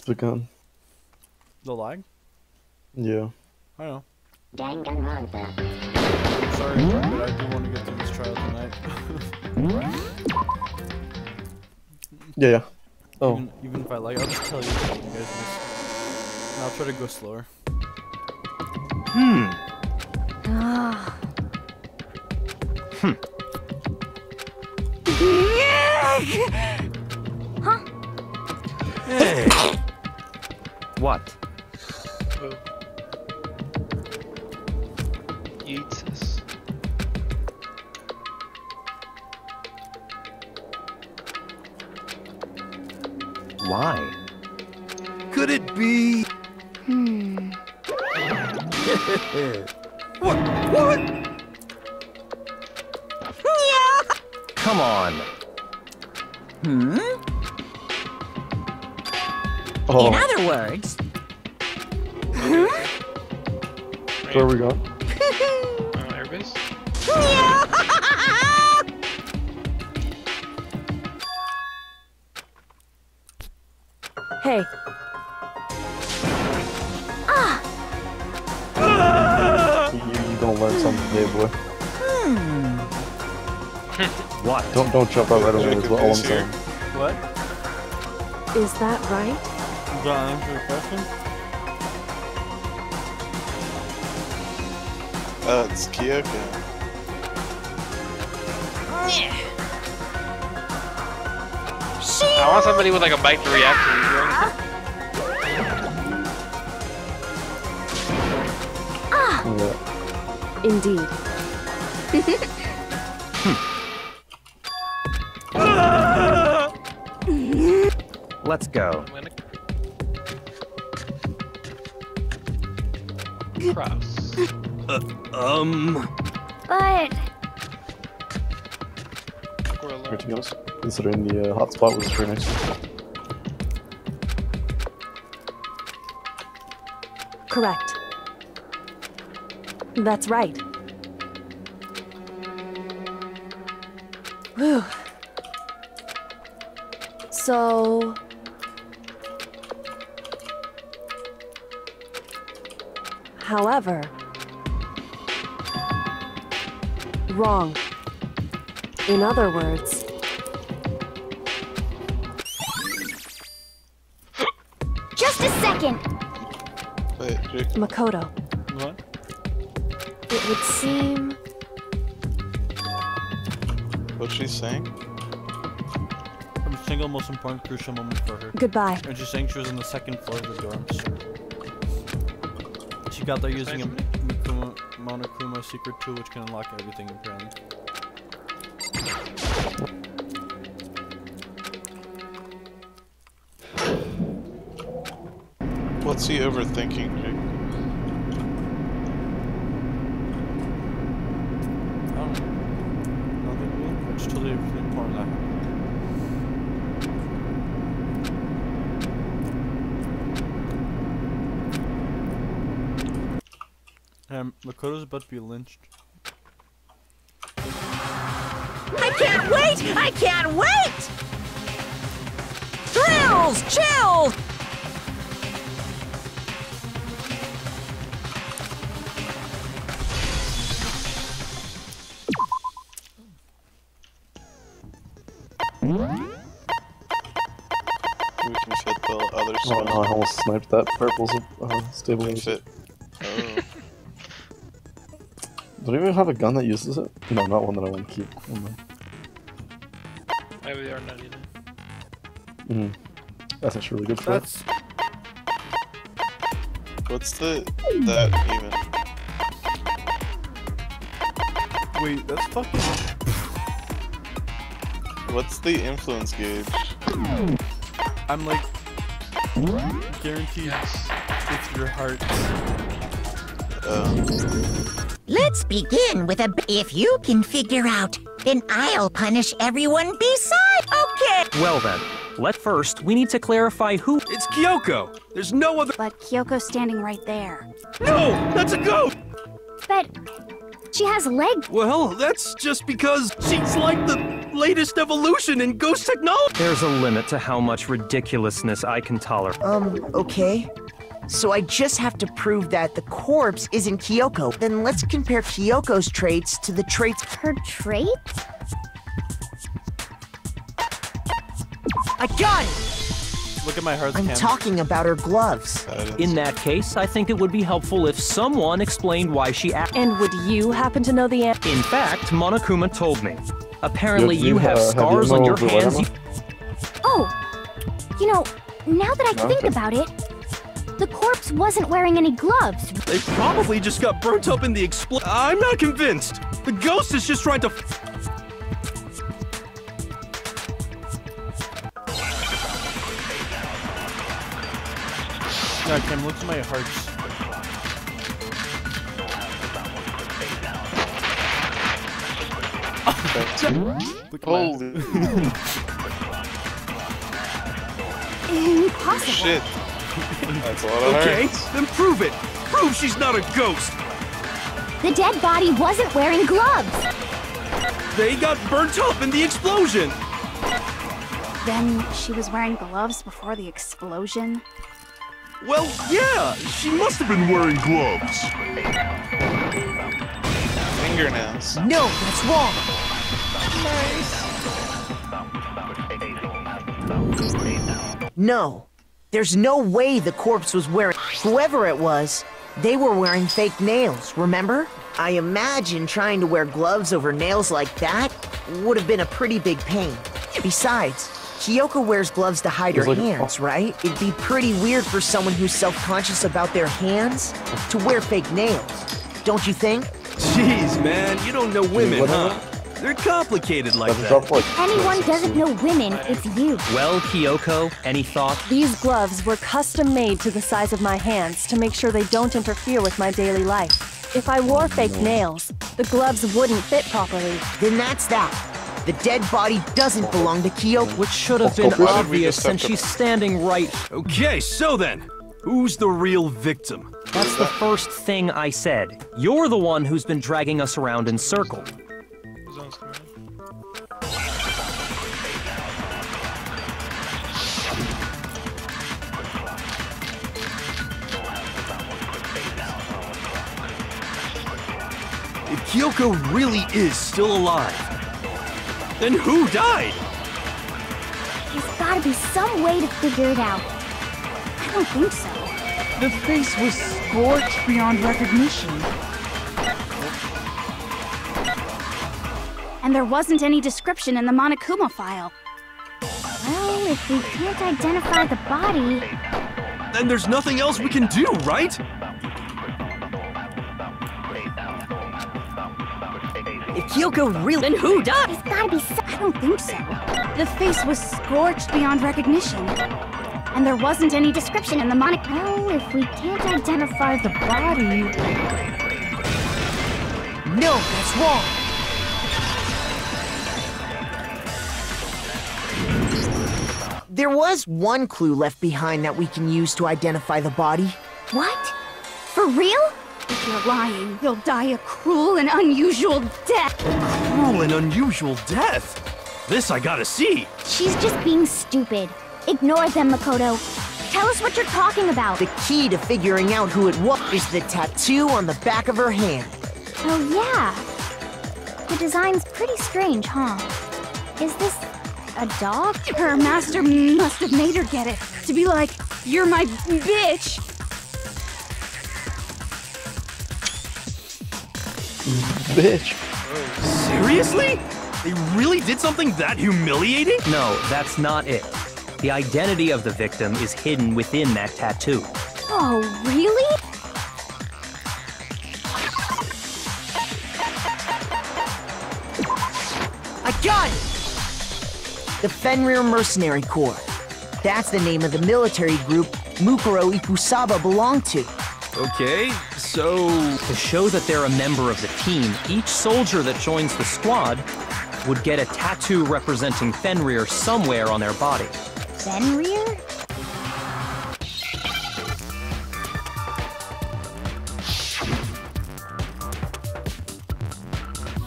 begun. The lag? Yeah. I know. Danganropa. Sorry, but I do want to get through this trial tonight. Yeah. Oh. Even if I like, I'll just tell you guys this. And I'll try to go slower. Huh? Hey! What? Jesus. Why? Could it be? What? Come on. Oh. In other words... Where are we going? Airbase? Hey. You gonna learn something today, boy. What? Don't jump out right away. Is all I'm saying. What? Is that right? Does that answer your question? It's Kyoko. I want somebody with like a bike to react to you or anything. Yeah. Indeed. Let's go. I'm gonna cross. But... Squirrel alert. To be honest, considering the hotspot was pretty nice. Correct. That's right. Whew. So... However... Wrong. In other words... Just a second. Wait, Makoto, What? it would seem... what's she saying? The single most important crucial moment for her. Goodbye. And she's saying she was on the second floor of the dorms. She got there using a Monokuma secret tool which can unlock everything apparently. What's he overthinking, Jake? I don't know. Nothing really. I just told you everything important that happened. Makoto's about to be lynched. I can't wait! I can't wait! Thrills! Chills! We can fit the other Oh stuff. no, I almost sniped that purple's stabilizer. Fit. Oh. Don't even have a gun that uses it? No, not one that I want to keep. Oh, no. Maybe they are not either. That's actually really good for it. That's What's that even? wait, that's fucking What's the influence gauge? I'm like guaranteed it's your heart. Let's begin with a... If you can figure out, then I'll punish everyone beside. Okay. Well then, first, we need to clarify who— It's Kyoko! There's no other— But Kyoko's standing right there. No! That's a goat! But she has legs. Well, that's just because she's like the latest evolution in ghost technology. There's a limit to how much ridiculousness I can tolerate. Okay. So I just have to prove that the corpse isn't Kyoko. Then let's compare Kyoko's traits to the traits... Her traits? I got it! Look at my heart's I'm cam. talking about her gloves. In that case, I think it would be helpful if someone explained why she acted. And would you happen to know the answer? In fact, Monokuma told me. Apparently you have have scars you on your know the hands. weather? Oh, you know, now that I think Okay. about it, the corpse wasn't wearing any gloves. They probably just got burnt up in the explosion. I'm not convinced. The ghost is just trying to... God, Cam, look at my hearts. Look at my- Holy Impossible. shit. That's a lot of Okay, hearts. then prove it. Prove she's not a ghost. The dead body wasn't wearing gloves. They got burnt up in the explosion. Then she was wearing gloves before the explosion. Well, yeah, she must have been wearing gloves. Fingernails. No, that's wrong! No. There's no way the corpse was wearing... Whoever it was, they were wearing fake nails, remember? I imagine trying to wear gloves over nails like that would have been a pretty big pain. Besides, Kyoko wears gloves to hide her It's like- hands, right? It'd be pretty weird for someone who's self-conscious about their hands to wear fake nails. Don't you think? Jeez, man, you don't know women, Whatever. huh? They're complicated like Doesn't that. drop like Anyone doesn't know women, it's you. Well, Kyoko, any thoughts? These gloves were custom made to the size of my hands to make sure they don't interfere with my daily life. If I wore fake nails, the gloves wouldn't fit properly. Then that's that. The dead body doesn't belong to Kyoko. Which should have been Should we obvious just have since to- she's standing right. Okay, so then, who's the real victim? That's the first thing I said. You're the one who's been dragging us around in circles. Zone's coming in. If Kyoko really is still alive, then who died? There's gotta be some way to figure it out. I don't think so. The face was scorched beyond recognition. And there wasn't any description in the Monokuma file. Well, if we can't identify the body... Then there's nothing else we can do, right? If Kyoko really... Then who died? There's gotta be some... I don't think so. The face was scorched beyond recognition. And there wasn't any description in the Well, if we can't identify the body... No, that's wrong! There was one clue left behind that we can use to identify the body. What? For real? If you're lying, you'll die a cruel and unusual death. Cruel and unusual death. This I gotta see. She's just being stupid. Ignore them, Makoto. Tell us what you're talking about. The key to figuring out who it was is the tattoo on the back of her hand. Oh, yeah. The design's pretty strange, huh? Is this a dog? Her master must have made her get it. To be like, you're my bitch. bitch. Seriously? They really did something that humiliating? No, that's not it. The identity of the victim is hidden within that tattoo. Oh, really? I got it! The Fenrir Mercenary Corps. That's the name of the military group Mukuro Ikusaba belonged to. Okay, so... To show that they're a member of the team, each soldier that joins the squad would get a tattoo representing Fenrir somewhere on their body. Fenrir?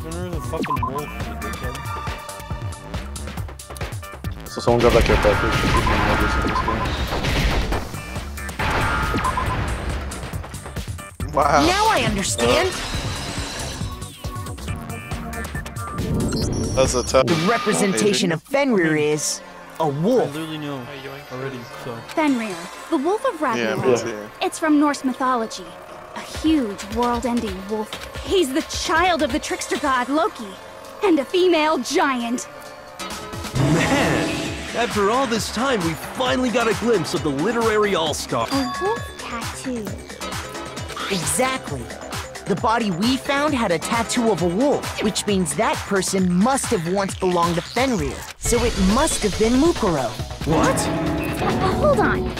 Fenrir the fucking wolf, you dickhead. So someone got that care package. Wow. Now I understand. That's a tough. The representation of Fenrir is a I wolf. literally knew already, so. Fenrir, the wolf of Yeah, Ragnarok. me too. It's from Norse mythology. A huge, world-ending wolf. He's the child of the trickster god Loki, and a female giant. Man, after all this time, we finally got a glimpse of the literary all-star. A wolf tattoo. Exactly. The body we found had a tattoo of a wolf, which means that person must have once belonged to Fenrir. So it must have been Mukuro. What? Hold on.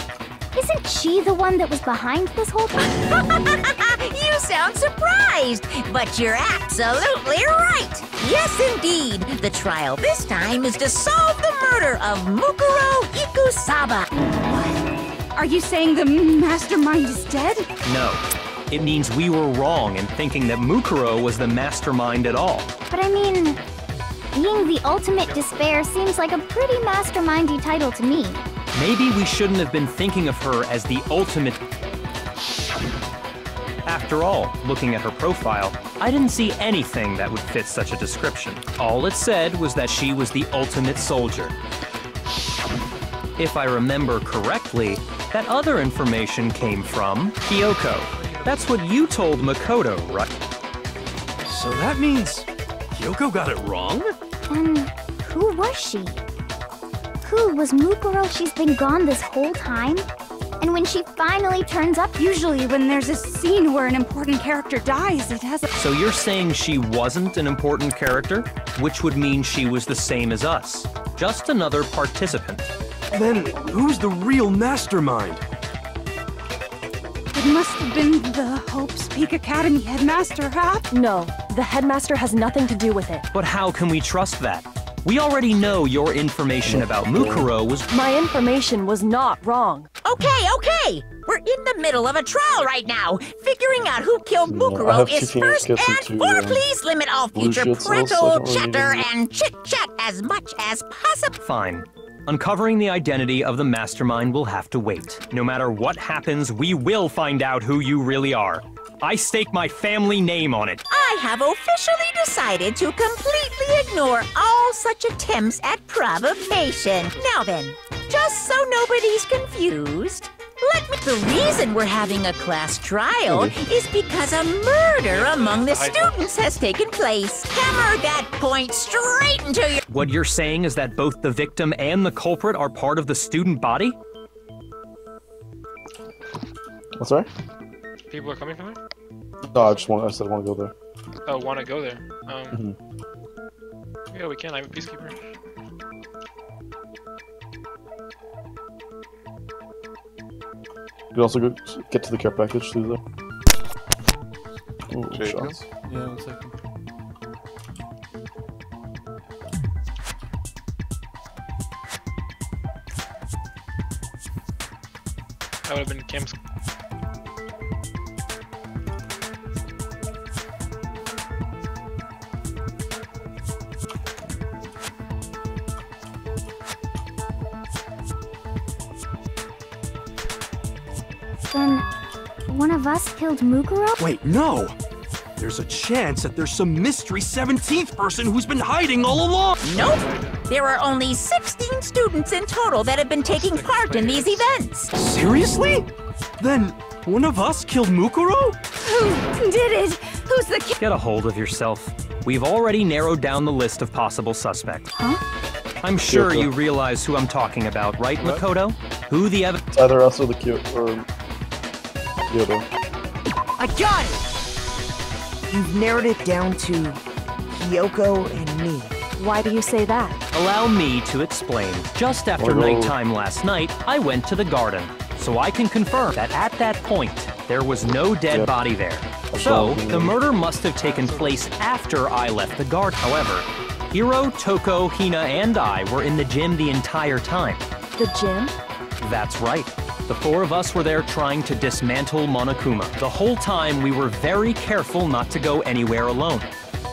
Isn't she the one that was behind this whole thing? You sound surprised, but you're absolutely right. Yes, indeed. The trial this time is to solve the murder of Mukuro Ikusaba. Are you saying the mastermind is dead? No. It means we were wrong in thinking that Mukuro was the mastermind at all. But I mean, being the ultimate despair seems like a pretty mastermindy title to me. Maybe we shouldn't have been thinking of her as the ultimate... After all, looking at her profile, I didn't see anything that would fit such a description. All it said was that she was the ultimate soldier. If I remember correctly, that other information came from Kyoko. That's what you told Makoto, right? So that means Kyoko got it wrong? And who was she? Who was Mukuro? She's been gone this whole time? And when she finally turns up, usually when there's a scene where an important character dies, it has a... So you're saying she wasn't an important character? Which would mean she was the same as us. Just another participant. Then who's the real mastermind? It must have been the Hope's Peak Academy headmaster, Hap? No, the headmaster has nothing to do with it. But how can we trust that? We already know your information about Mukuro was... My information was not wrong. Okay. We're in the middle of a trial right now. Figuring out who killed I Mukuro have is two first kids and into, foremost. Please limit all blue future shits, so I parental don't really chatter need- and chit-chat as much as possible. Fine. Uncovering the identity of the mastermind will have to wait. No matter what happens, we will find out who you really are. I stake my family name on it. I have officially decided to completely ignore all such attempts at provocation. Now then, just so nobody's confused, the reason we're having a class trial is because a murder among the students has taken place. Hammer that point straight into your... What you're saying is that both the victim and the culprit are part of the student body? What's that? People are coming from there? No, I said I want to go there. Oh, want to go there? Yeah, we can. I'm a peacekeeper. You can also get to the care package through there. Ooh, shots. Yeah, 1 second. That would have been Kim's. Then, one of us killed Mukuro? Wait, no! There's a chance that there's some mystery 17th person who's been hiding all along! Nope! There are only 16 students in total that have been taking part in these events. Seriously? Then, one of us killed Mukuro? Who did it? Who's the Get a hold of yourself. We've already narrowed down the list of possible suspects. Huh? I'm sure you realize who I'm talking about, right, Makoto? Who the evidence... It's either us or the Kyoto. I got it! You've narrowed it down to Kyoko and me. Why do you say that? Allow me to explain. Just after nighttime last night, I went to the garden, so I can confirm that at that point, there was no dead body there. So, the murder must have taken place after I left the garden. However, Hiro, Toko, Hina, and I were in the gym the entire time. The gym? That's right. The four of us were there trying to dismantle Monokuma. The whole time, we were very careful not to go anywhere alone.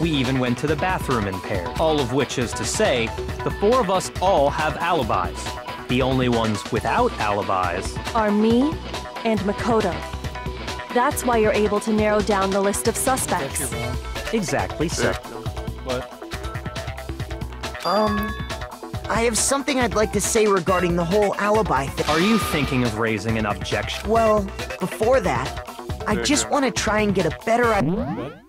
We even went to the bathroom in pairs. All of which is to say, the four of us all have alibis. The only ones without alibis are me and Makoto. That's why you're able to narrow down the list of suspects. Exactly so. What? I have something I'd like to say regarding the whole alibi thing. Are you thinking of raising an objection? Well, before that, I just want to try and get a better idea.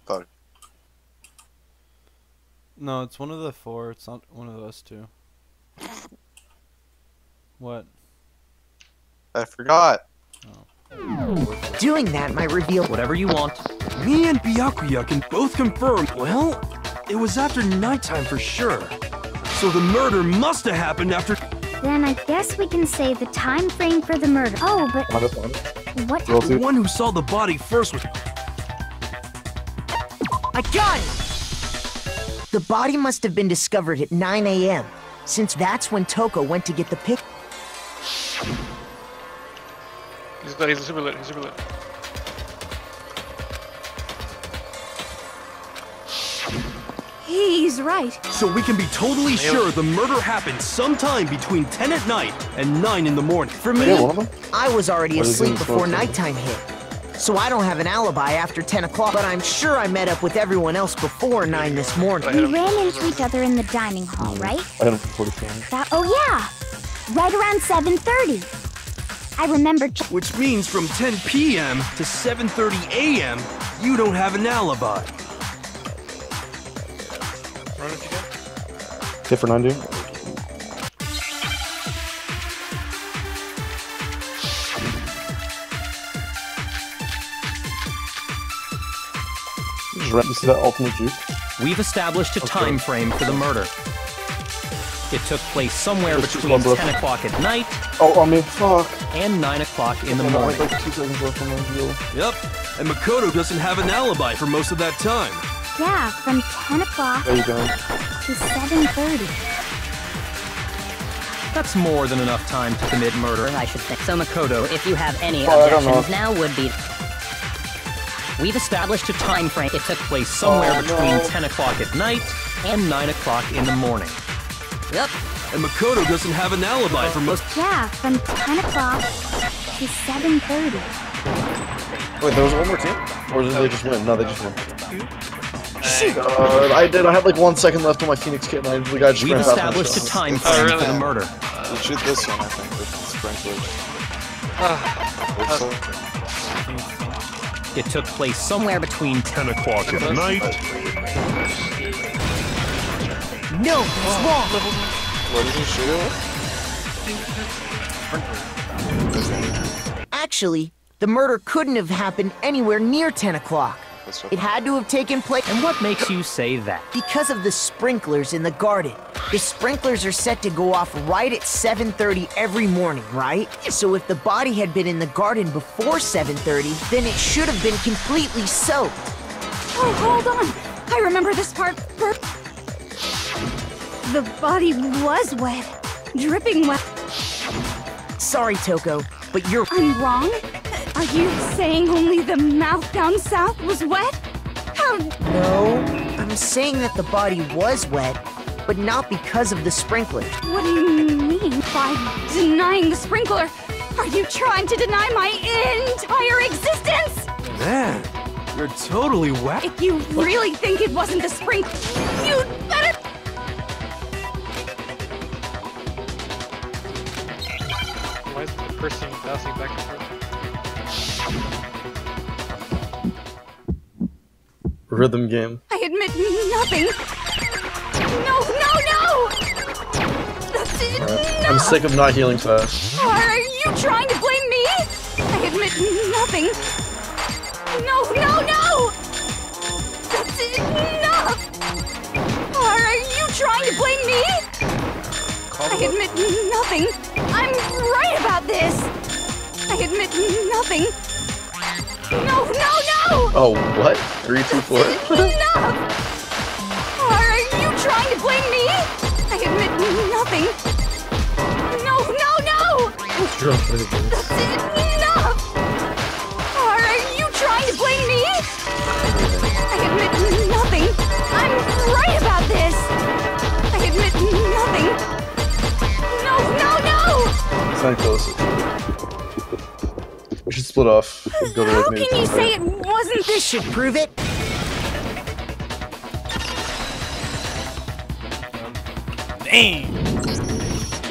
Fuck. No, it's one of the four. It's not one of us two. What? I forgot. Doing that might reveal whatever you want. Me and Byakuya can both confirm. Well, it was after nighttime for sure. So the murder must have happened after. Then I guess we can say the time frame for the murder. Oh, but what? The one who saw the body first was. I got it! The body must have been discovered at 9 a.m., since that's when Toko went to get the pic. He's lit, he's super lit, he's super lit. He's right. So we can be totally sure the murder happened sometime between 10 at night and 9 in the morning. For me, I was already asleep before nighttime hit. So I don't have an alibi after 10 o'clock, but I'm sure I met up with everyone else before 9 this morning. We ran into each other in the dining hall, right? I had him for 45. Oh yeah! Right around 7:30. I remember. Which means from 10 p.m. to 7:30 a.m., you don't have an alibi. Run if you can. Hit for 90. You see that ultimate juke? We've established a time frame for the murder. It took place somewhere between 10 o'clock at night and 9 o'clock in the morning. Yep, and Makoto doesn't have an alibi for most of that time. Yeah, from 10 o'clock to 7:30. That's more than enough time to commit murder, I should think. So Makoto, if you have any objections, now would be... We've established a time frame. It took place somewhere between 10 o'clock at night and 9 o'clock in the morning. Yep. And Makoto doesn't have an alibi for most... Yeah, from 10 o'clock to 7:30. Wait, there was one more team? Or did they just win? No, they just won. I had like 1 second left on my Phoenix kit and the guy just We've established a time frame for the murder. You shoot this one, I think, with sprinklers. It took place somewhere between 10 o'clock at night. No, it's wrong. What did you shoot it? Actually, the murder couldn't have happened anywhere near 10 o'clock. It had to have taken place. And what makes you say that? Because of the sprinklers in the garden. The sprinklers are set to go off right at 7:30 every morning, right? So if the body had been in the garden before 7:30, then it should have been completely soaked. Oh, hold on! I remember this part. The body was wet. Dripping wet. Sorry, Toko, but you're... I'm wrong? Are you saying only the mouth down south was wet? How... No, I'm saying that the body was wet, but not because of the sprinklers. What do you mean by denying the sprinkler? Are you trying to deny my entire existence? Man, you're totally wet. If you really think it wasn't the sprinkler, you'd better... Why is the person bouncing back and forth? Rhythm game. I admit nothing. No! That's it. No. I'm sick of not healing fast. Are you trying to blame me? I admit nothing. No! That's enough. Are you trying to blame me? I admit nothing. I'm right about this. I admit nothing. No! Oh, what? 3, 2, 4? Enough! Are you trying to blame me? I admit nothing. No! That's enough! Are you trying to blame kinda close. We should split off. Go to How like, can you say it wasn't This should prove it.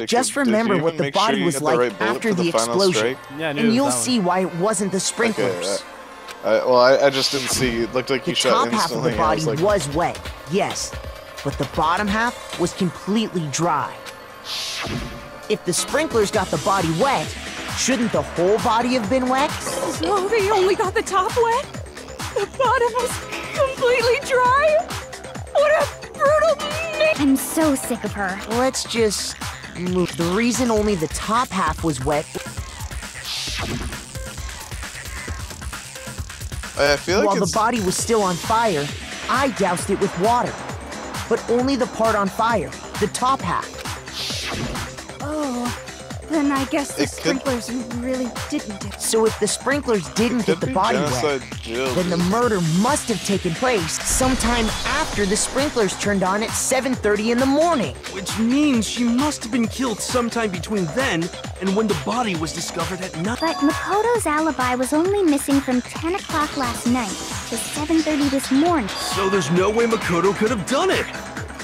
Just remember what the body was like after the explosion, and you'll see why it wasn't the sprinklers. Well, I just didn't see. It looked like The you shot top half of instantly. the and I body was like, was wet, yes, but the bottom half was completely dry. If the sprinklers got the body wet, shouldn't the whole body have been wet? So they only got the top wet? The bottom was completely dry? What a brutal I'm so sick of her. Let's just move. The reason only the top half was wet. I feel like while it's... the body was still on fire, I doused it with water. But only the part on fire, the top half. Oh, then I guess the sprinklers really didn't. So if the sprinklers didn't get the body wet, then the murder must have taken place sometime after the sprinklers turned on at 7:30 in the morning. Which means she must have been killed sometime between then and when the body was discovered at night. But Makoto's alibi was only missing from 10 o'clock last night to 7:30 this morning. So there's no way Makoto could have done it.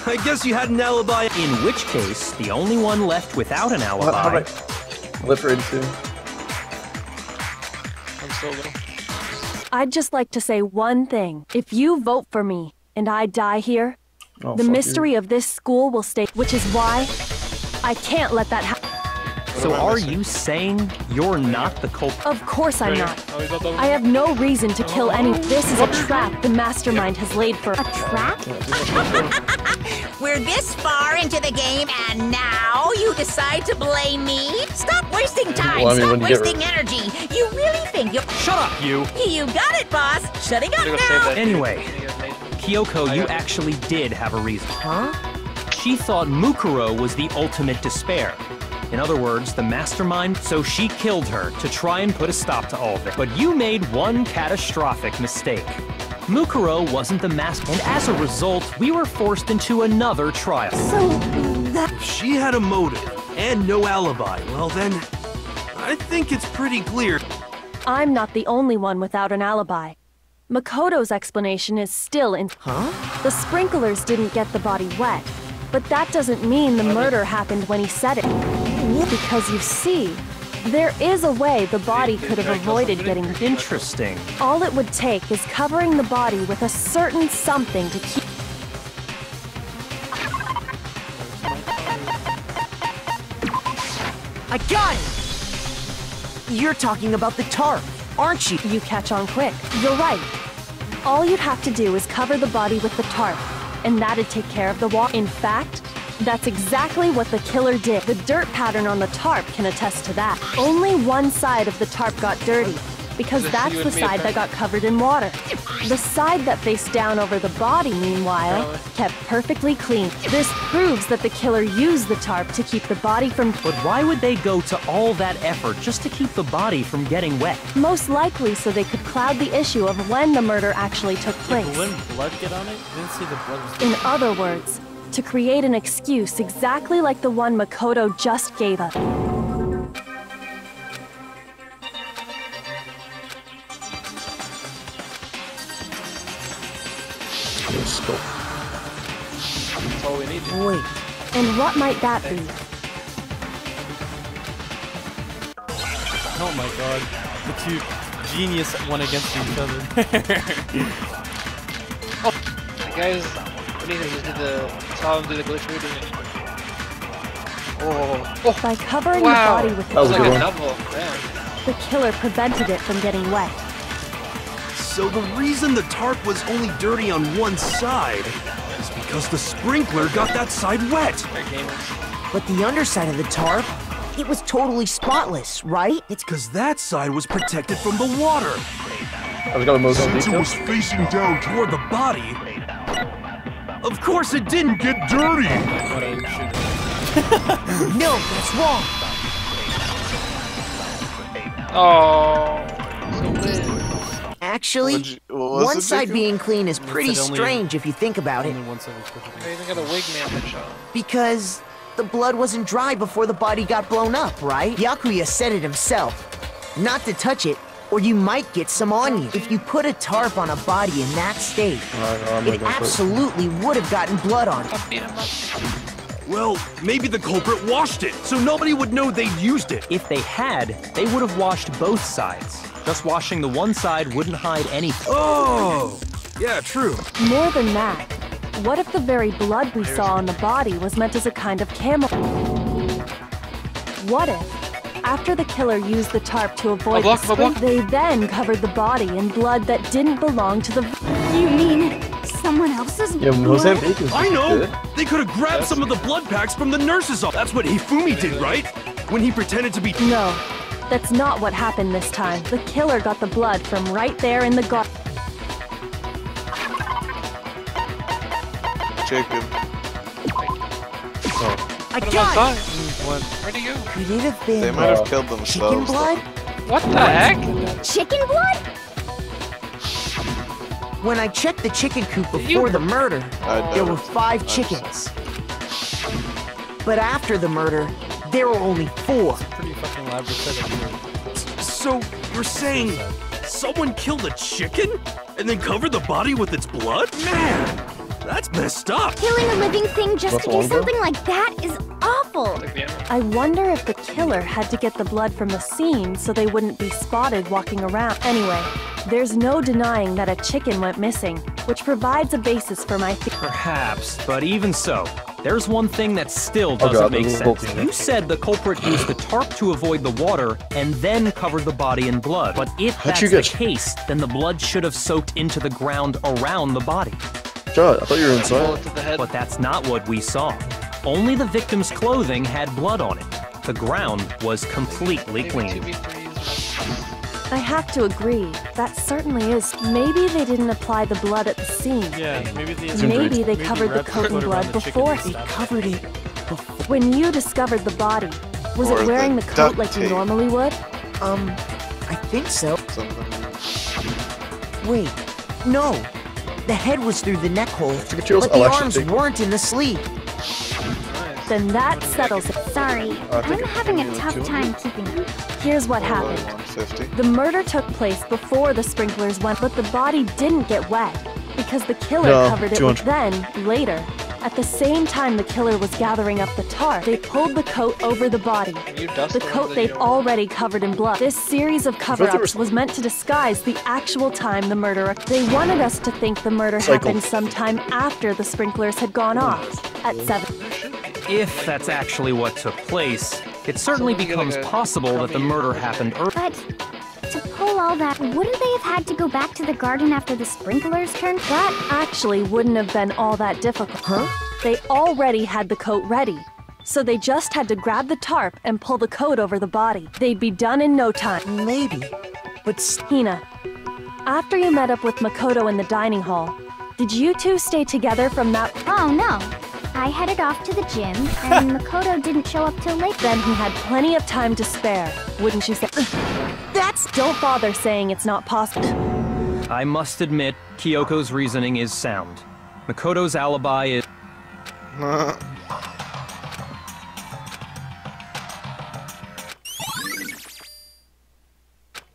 I guess you had an alibi. In which case, the only one left without an alibi... Live for 82. I'm still low. I'd just like to say one thing. If you vote for me and I die here, the mystery of this school will stay, which is why I can't let that happen. So are you saying you're not the culprit? Of course I'm not. I have no reason to kill any. This is a trap the mastermind has laid for. A trap? We're this far into the game, and now you decide to blame me? Stop wasting time. Well, I mean, Stop when you get wasting energy. You really think you'll... Shut up, you! You got it, boss. Shutting up now. Anyway, Kyoko, you actually did have a reason. Huh? She thought Mukuro was the ultimate despair. In other words, the mastermind, so she killed her to try and put a stop to all of it. But you made one catastrophic mistake. Mukuro wasn't the master, and as a result, we were forced into another trial. So that... If she had a motive and no alibi, well then, I think it's pretty clear. I'm not the only one without an alibi. Makoto's explanation is still in... Huh? The sprinklers didn't get the body wet, but that doesn't mean the murder happened when he said it. Because you see, there is a way the body could have avoided getting... Interesting. All it would take is covering the body with a certain something to keep... I got it! You're talking about the tarp, aren't you? You catch on quick. You're right. All you'd have to do is cover the body with the tarp, and that'd take care of the water. In fact, that's exactly what the killer did. The dirt pattern on the tarp can attest to that. Only one side of the tarp got dirty, because that's the side that got covered in water. The side that faced down over the body, meanwhile, kept perfectly clean. This proves that the killer used the tarp to keep the body from... But why would they go to all that effort just to keep the body from getting wet? Most likely so they could cloud the issue of when the murder actually took place. But wouldn't blood get on it? I didn't see the blood was... In other words, to create an excuse exactly like the one Makoto just gave us. Let's go. That's all we need. Wait. And what might that be? Oh my god. The two genius went against each other. Oh, guys, we need to just do the... Saw him do the glitch reading. Oh. By covering Wow. the body with the That was like a tarp, double. Damn. the killer prevented it from getting wet. So the reason the tarp was only dirty on one side is because the sprinkler got that side wet. But the underside of the tarp, it was totally spotless, right? It's because that side was protected from the water. I've got a most Since it details. was facing down toward the body, of course it didn't get dirty. No, that's wrong. Oh, so weird. Actually, one side being clean is pretty strange if you think about it. I even got a wig man headshot. Because the blood wasn't dry before the body got blown up, right? Byakuya said it himself. Not to touch it, or you might get some on you. If you put a tarp on a body in that state, it absolutely would have gotten blood on it. Well, maybe the culprit washed it, so nobody would know they'd used it. If they had, they would have washed both sides. Just washing the one side wouldn't hide anything. Oh! Yeah, true. More than that, what if the very blood we saw on the body was meant as a kind of camouflage? What if, after the killer used the tarp to avoid the sprint, they then covered the body in blood that didn't belong to the... You mean someone else's blood? I know! They could have grabbed some of the blood packs from the nurse's office. That's what Hifumi did, right? When he pretended to be... No, that's not what happened this time. The killer got the blood from right there in the garden. Jacob. I got it! Where'd he go? Could it have been... They might have killed themselves. Chicken blood? What the heck? Chicken blood? When I checked the chicken coop before the murder, there were 5 chickens. But after the murder, there were only 4. Pretty fucking elaborate setup. So, you're saying someone killed a chicken? And then covered the body with its blood? Man, that's messed up. Killing a living thing just to do something like that is awful. I wonder if the killer had to get the blood from the scene so they wouldn't be spotted walking around. Anyway, there's no denying that a chicken went missing, which provides a basis for my theory. Perhaps, but even so, there's one thing that still doesn't make sense. You said the culprit used the tarp to avoid the water and then covered the body in blood. But if that's the case, then the blood should have soaked into the ground around the body. God, I thought you were inside. But that's not what we saw. Only the victim's clothing had blood on it. The ground was completely clean. I have to agree, that certainly is. Maybe they didn't apply the blood at the scene. Yeah, maybe they covered the coat in blood before. They covered it before. When you discovered the body, was it wearing the coat like you normally would? I think so. Wait, no. The head was through the neck hole, but the arms weren't in the sleeve. Then that settles it. Sorry, I'm having a tough time keeping up. Here's what happened. The murder took place before the sprinklers went, but the body didn't get wet because the killer covered it with. Then, later, at the same time the killer was gathering up the tar, they pulled the coat over the body. The coat they'd already covered in blood. This series of cover-ups was meant to disguise the actual time the murder occurred. They wanted us to think the murder happened sometime after the sprinklers had gone off, at 7. If that's actually what took place, it certainly becomes possible that the murder happened early. But to pull all that, wouldn't they have had to go back to the garden after the sprinklers turned? That actually wouldn't have been all that difficult. They already had the coat ready, so they just had to grab the tarp and pull the coat over the body. They'd be done in no time. Maybe, but... Hina, after you met up with Makoto in the dining hall, did you two stay together from that... Oh, no. I headed off to the gym, and Makoto didn't show up till late. Then he had plenty of time to spare, wouldn't you say? Don't bother saying it's not possible. I must admit, Kyoko's reasoning is sound. Makoto's alibi is...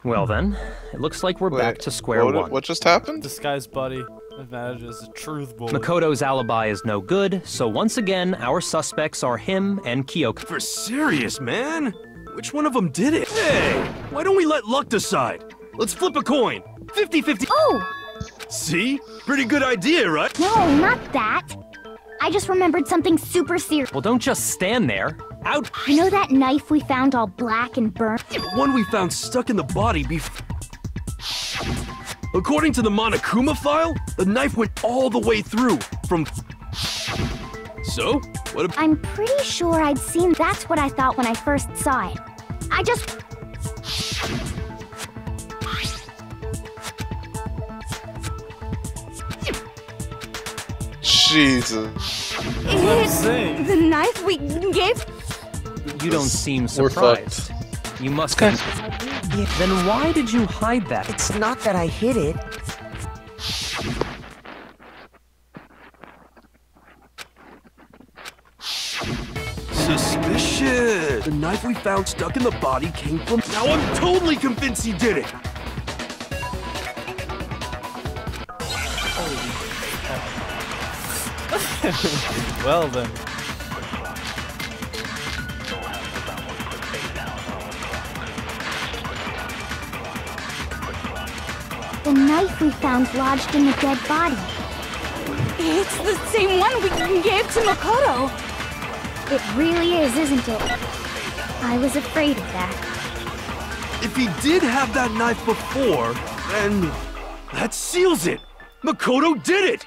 Well then, it looks like we're back to square one. What just happened? Disguised body advantage as a truth bullet. Makoto's alibi is no good, so once again, our suspects are him and Kyoko. For serious, man? Which one of them did it? Hey, why don't we let luck decide? Let's flip a coin. 50-50. Oh! See? Pretty good idea, right? No, not that. I just remembered something super serious. Well, don't just stand there. Out! You know that knife we found all black and burnt? The one we found stuck in the body According to the Monokuma file, the knife went all the way through, from... So? What I'm pretty sure I'd seen. That's what I thought when I first saw it. I just... Jesus. The knife we gave? You don't seem surprised. You must have... Then why did you hide that? It's not that I hid it. Suspicious. The knife we found stuck in the body came from... Now I'm totally convinced he did it. Well then. The knife we found lodged in the dead body. It's the same one we gave to Makoto. It really is, isn't it? I was afraid of that. If he did have that knife before, then that seals it. Makoto did it.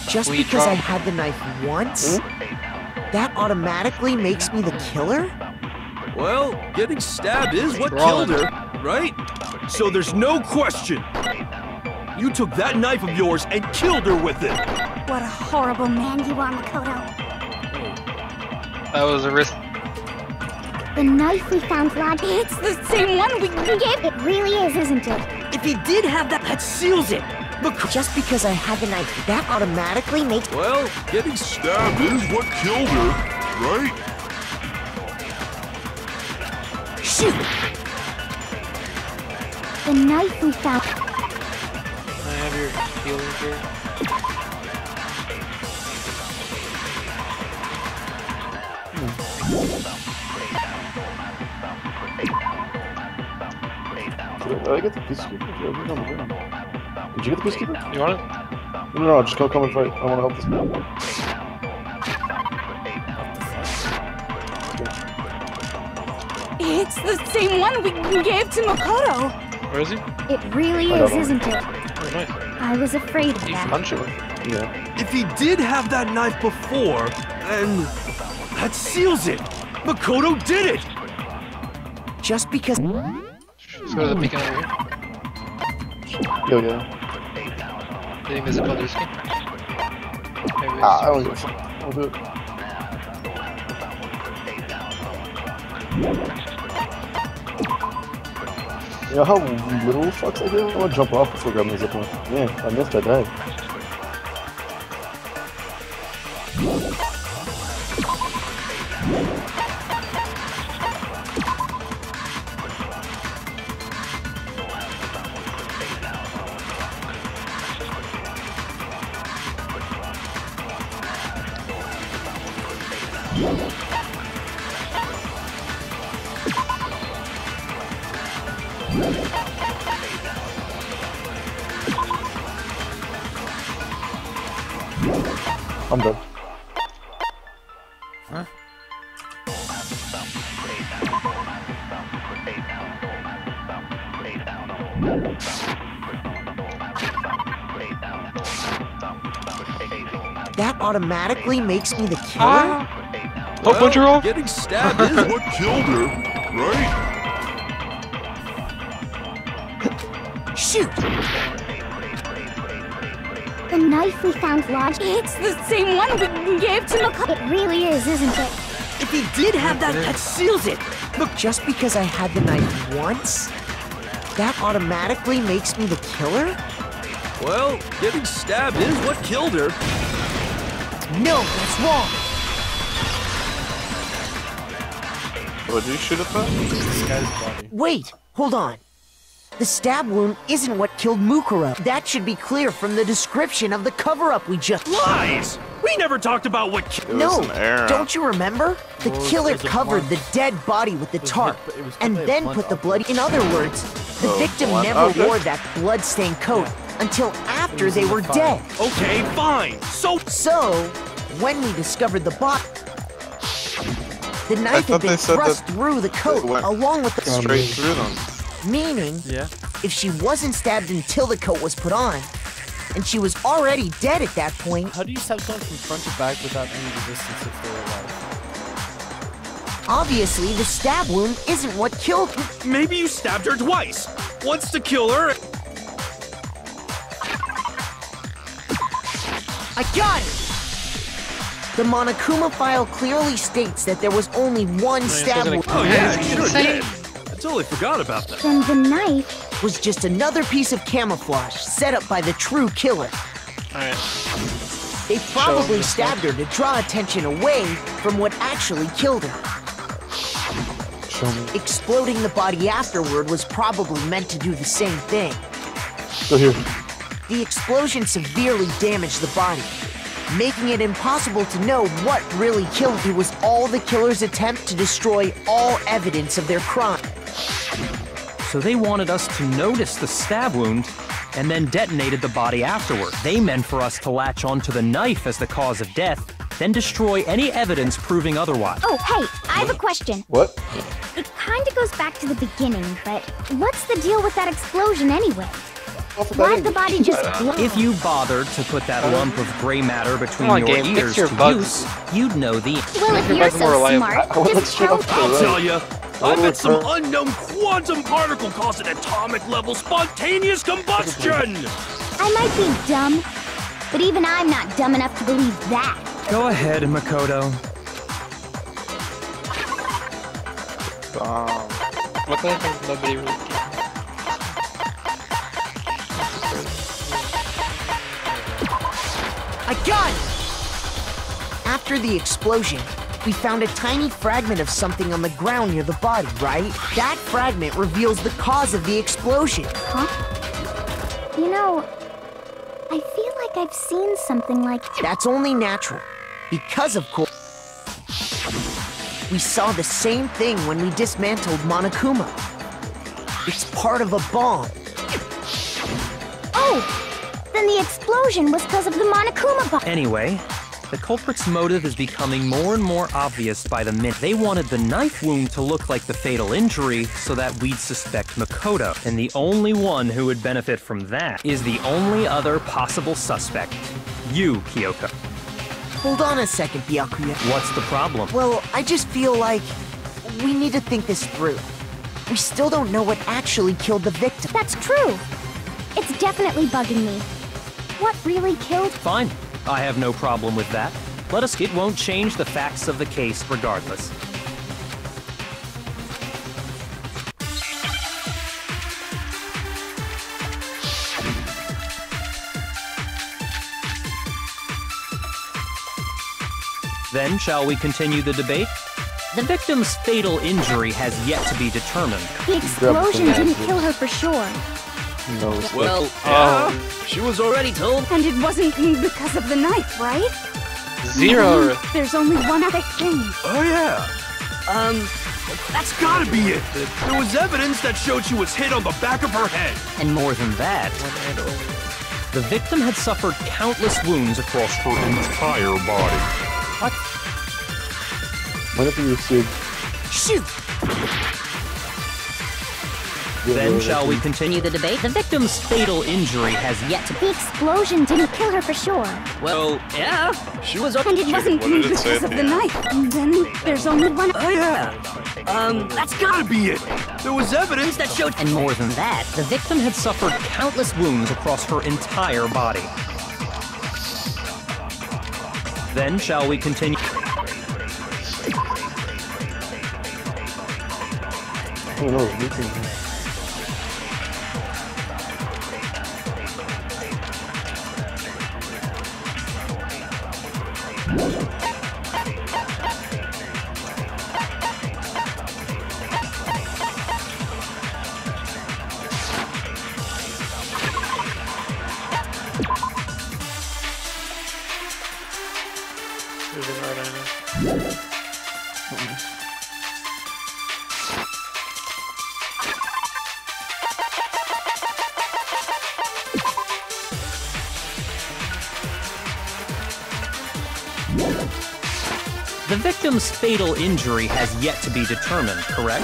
Just because I had the knife once, that automatically makes me the killer? Well, getting stabbed is what killed her, right? So there's no question. You took that knife of yours and killed her with it. What a horrible man you are, Makoto. That was a risk. The knife we found lodged. It's the same one we gave. It really is, isn't it? If he did have that seals it. Just because I had the knife, that automatically makes... Well, getting stabbed is what killed her, right? Shoot! The knife we found... Can I have your healing here? Did I get the peacekeeper? Did you get the peacekeeper? You want it? No, just come and fight. I want to help this man. It's the same one we gave to Makoto. Where is he? It really is, isn't it? Oh, nice. I was afraid of that. Punch him. Yeah. If he did have that knife before, then that seals it. Makoto did it. Just because... Let's go to the beacon over here. Yo, yeah. Did he miss a color skin? I don't give a fuck. I'll do it. You know how little fucks I do? I want to jump off before grabbing the zipline. Man, I missed that day. I'm done. Huh? That automatically makes me the killer? Oh, punch her off! Getting stabbed is what killed her, right? Shoot! The knife we found lodged. It's the same one we gave to Makoto. It really is, isn't it? If he did have that seals it. Look, just because I had the knife once, that automatically makes me the killer? Well, getting stabbed is what killed her. No, that's wrong. What did you shoot at that? This guy's body. Wait, hold on. The stab wound isn't what killed Mukuro. That should be clear from the description of the cover-up we just... Lies! We never talked about what killed... No, an error. don't you remember? The killer covered the dead body with the tarp, and then put the blood... In other words, the victim never wore that blood-stained coat until after they were dead. Okay, fine. So, when we discovered the body, the knife had been thrust through the coat along with the... Straight through them. Meaning, if she wasn't stabbed until the coat was put on, and she was already dead at that point... How do you stab someone from front to back without any resistance if they're alive? Obviously, the stab wound isn't what killed her. Maybe you stabbed her twice. Once to kill her... I got it! The Monokuma file clearly states that there was only one stab wound. Oh yeah, sure did. I totally forgot about that. Then the knife was just another piece of camouflage set up by the true killer. Alright. They probably stabbed her to draw attention away from what actually killed her. Exploding the body afterward was probably meant to do the same thing. Go here. The explosion severely damaged the body, making it impossible to know what really killed her. It was all the killer's attempt to destroy all evidence of their crime. So they wanted us to notice the stab wound and then detonated the body afterward. They meant for us to latch onto the knife as the cause of death, then destroy any evidence proving otherwise. Oh, hey, I have a question. What? It kinda goes back to the beginning, but what's the deal with that explosion anyway? Why'd the body just blow? If you bothered to put that lump of gray matter between Come on, your game, ears fix your to bugs. use, you'd know the... Well, if you're so smart, just tell me. I'll tell you. I bet some unknown quantum particle caused an atomic level spontaneous combustion! I might be dumb, but even I'm not dumb enough to believe that. Go ahead, Makoto. What the heck? Nobody really cares. I got it! After the explosion, we found a tiny fragment of something on the ground near the body, right? That fragment reveals the cause of the explosion. Huh? You know, I feel like I've seen something like... That's only natural, because of course, we saw the same thing when we dismantled Monokuma. It's part of a bomb. Oh! Then the explosion was because of the Monokuma bomb. Anyway, the culprit's motive is becoming more and more obvious by the minute. They wanted the knife wound to look like the fatal injury so that we'd suspect Makoto. And the only one who would benefit from that is the only other possible suspect. You, Kyoko. Hold on a second, Byakuya. What's the problem? Well, I just feel like we need to think this through. We still don't know what actually killed the victim. That's true. It's definitely bugging me. What really killed? Fine. I have no problem with that. Let us... It won't change the facts of the case regardless. Then, shall we continue the debate? The victim's fatal injury has yet to be determined. The explosion didn't kill her for sure. No. Well, yeah, she was already told. And it wasn't because of the knife, right? Zero. There's only one other thing. Oh yeah. That's gotta be it. There was evidence that showed she was hit on the back of her head. And more than that, the victim had suffered countless wounds across her entire body. What? What if you received... Shoot! Then shall we continue the debate? The victim's fatal injury has yet to... The explosion didn't kill her for sure. Well, yeah, she was... And it wasn't because of the knife. And then there's only one... Oh yeah. That's gotta be it. There was evidence that showed... And more than that, the victim had suffered countless wounds across her entire body. Then shall we continue? Oh no, you can... The victim's fatal injury has yet to be determined, correct?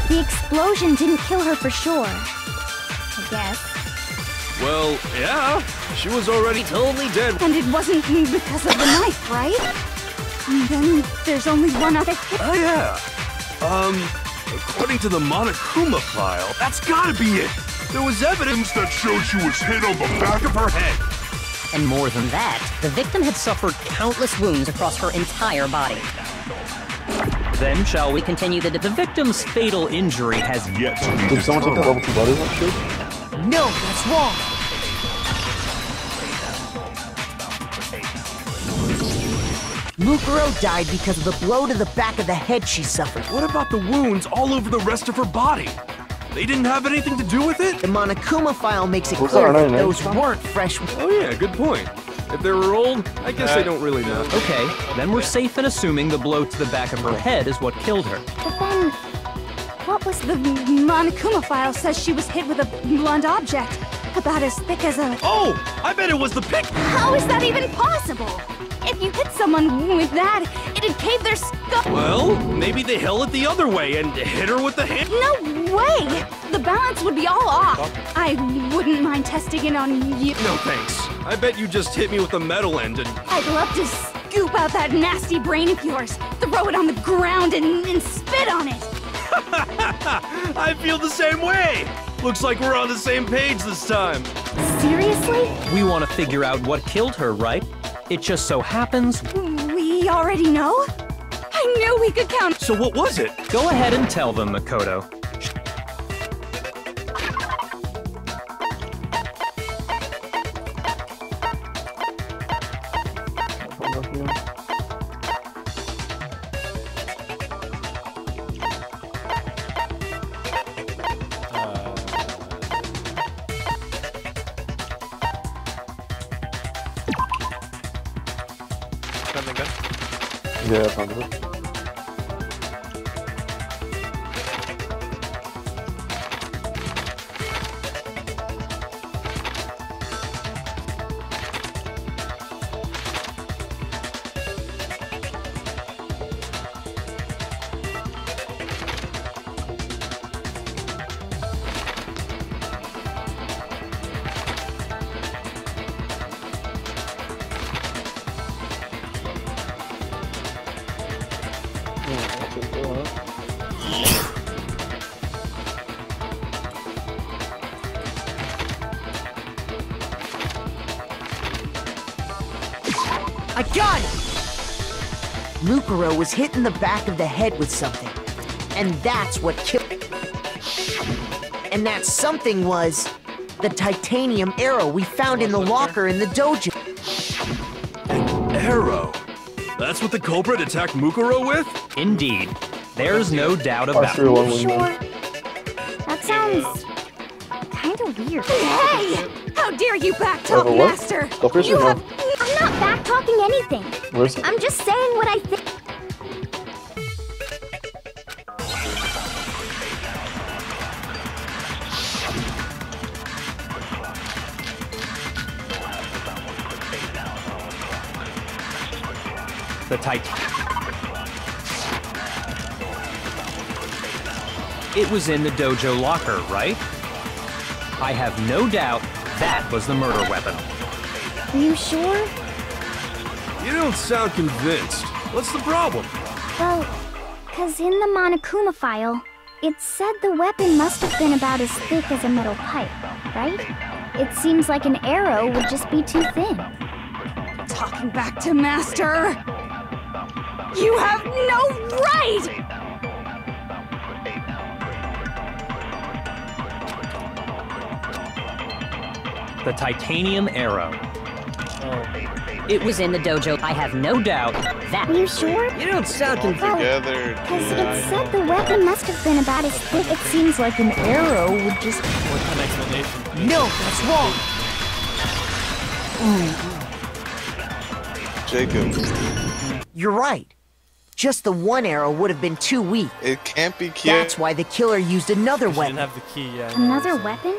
The explosion didn't kill her for sure. I guess. Well, yeah, she was already totally dead. And it wasn't because of the knife, right? And then there's only one other thing. Oh yeah. According to the Monokuma file, that's gotta be it. There was evidence that showed she was hit on the back of her head. And more than that, the victim had suffered countless wounds across her entire body. Then shall we continue the victim's fatal injury has yet to be Did someone take that level 2 body that shit? No, that's wrong. Mukuro died because of the blow to the back of the head she suffered. What about the wounds all over the rest of her body? They didn't have anything to do with it? The Monokuma file makes it What's clear our that name, those weren't fresh. Oh yeah, good point. If they were old, I guess they don't really know. Okay, then we're safe in assuming the blow to the back of her head is what killed her. But then, what was the Monokuma file says she was hit with a blunt object, about as thick as a... Oh, I bet it was the pick. How is that even possible? If you hit someone with that, it'd cave their skull. Well, maybe they held it the other way and hit her with the hand. No way! The balance would be all off. I wouldn't mind testing it on you. No thanks. I bet you just hit me with the metal end and... I'd love to scoop out that nasty brain of yours, throw it on the ground and spit on it. I feel the same way. Looks like we're on the same page this time. Seriously? We want to figure out what killed her, right? It just so happens... We already know? I knew we could count. So what was it? Go ahead and tell them, Makoto. Something good? Yeah, I found it. I got it! Mukuro was hit in the back of the head with something. And that's what killed... And that something was... the titanium arrow we found in the locker in the dojo. An arrow? That's what the culprit attacked Mukuro with? Indeed. There's no doubt about it. Sure. That sounds... kind of weird. Hey! How dare you backtalk, Master! You have... I'm not backtalking anything. Where's it? I'm just saying what I think. The It was in the dojo locker, right? I have no doubt that was the murder weapon. Are you sure? You don't sound convinced. What's the problem? Well, because in the Monokuma file, it said the weapon must have been about as thick as a metal pipe, right? It seems like an arrow would just be too thin. Talking back to Master! You have no right! The titanium arrow. It was in the dojo. I have no doubt that... Are you sure? You don't sound convinced. Together. Because it said the weapon must have been about as thick. It seems like an arrow would just... What's an explanation? No, that's wrong! Jacob. You're right. Just the one arrow would have been too weak. It can't be killed. That's why the killer used another She weapon. didn't have the key, yeah. Another weapon?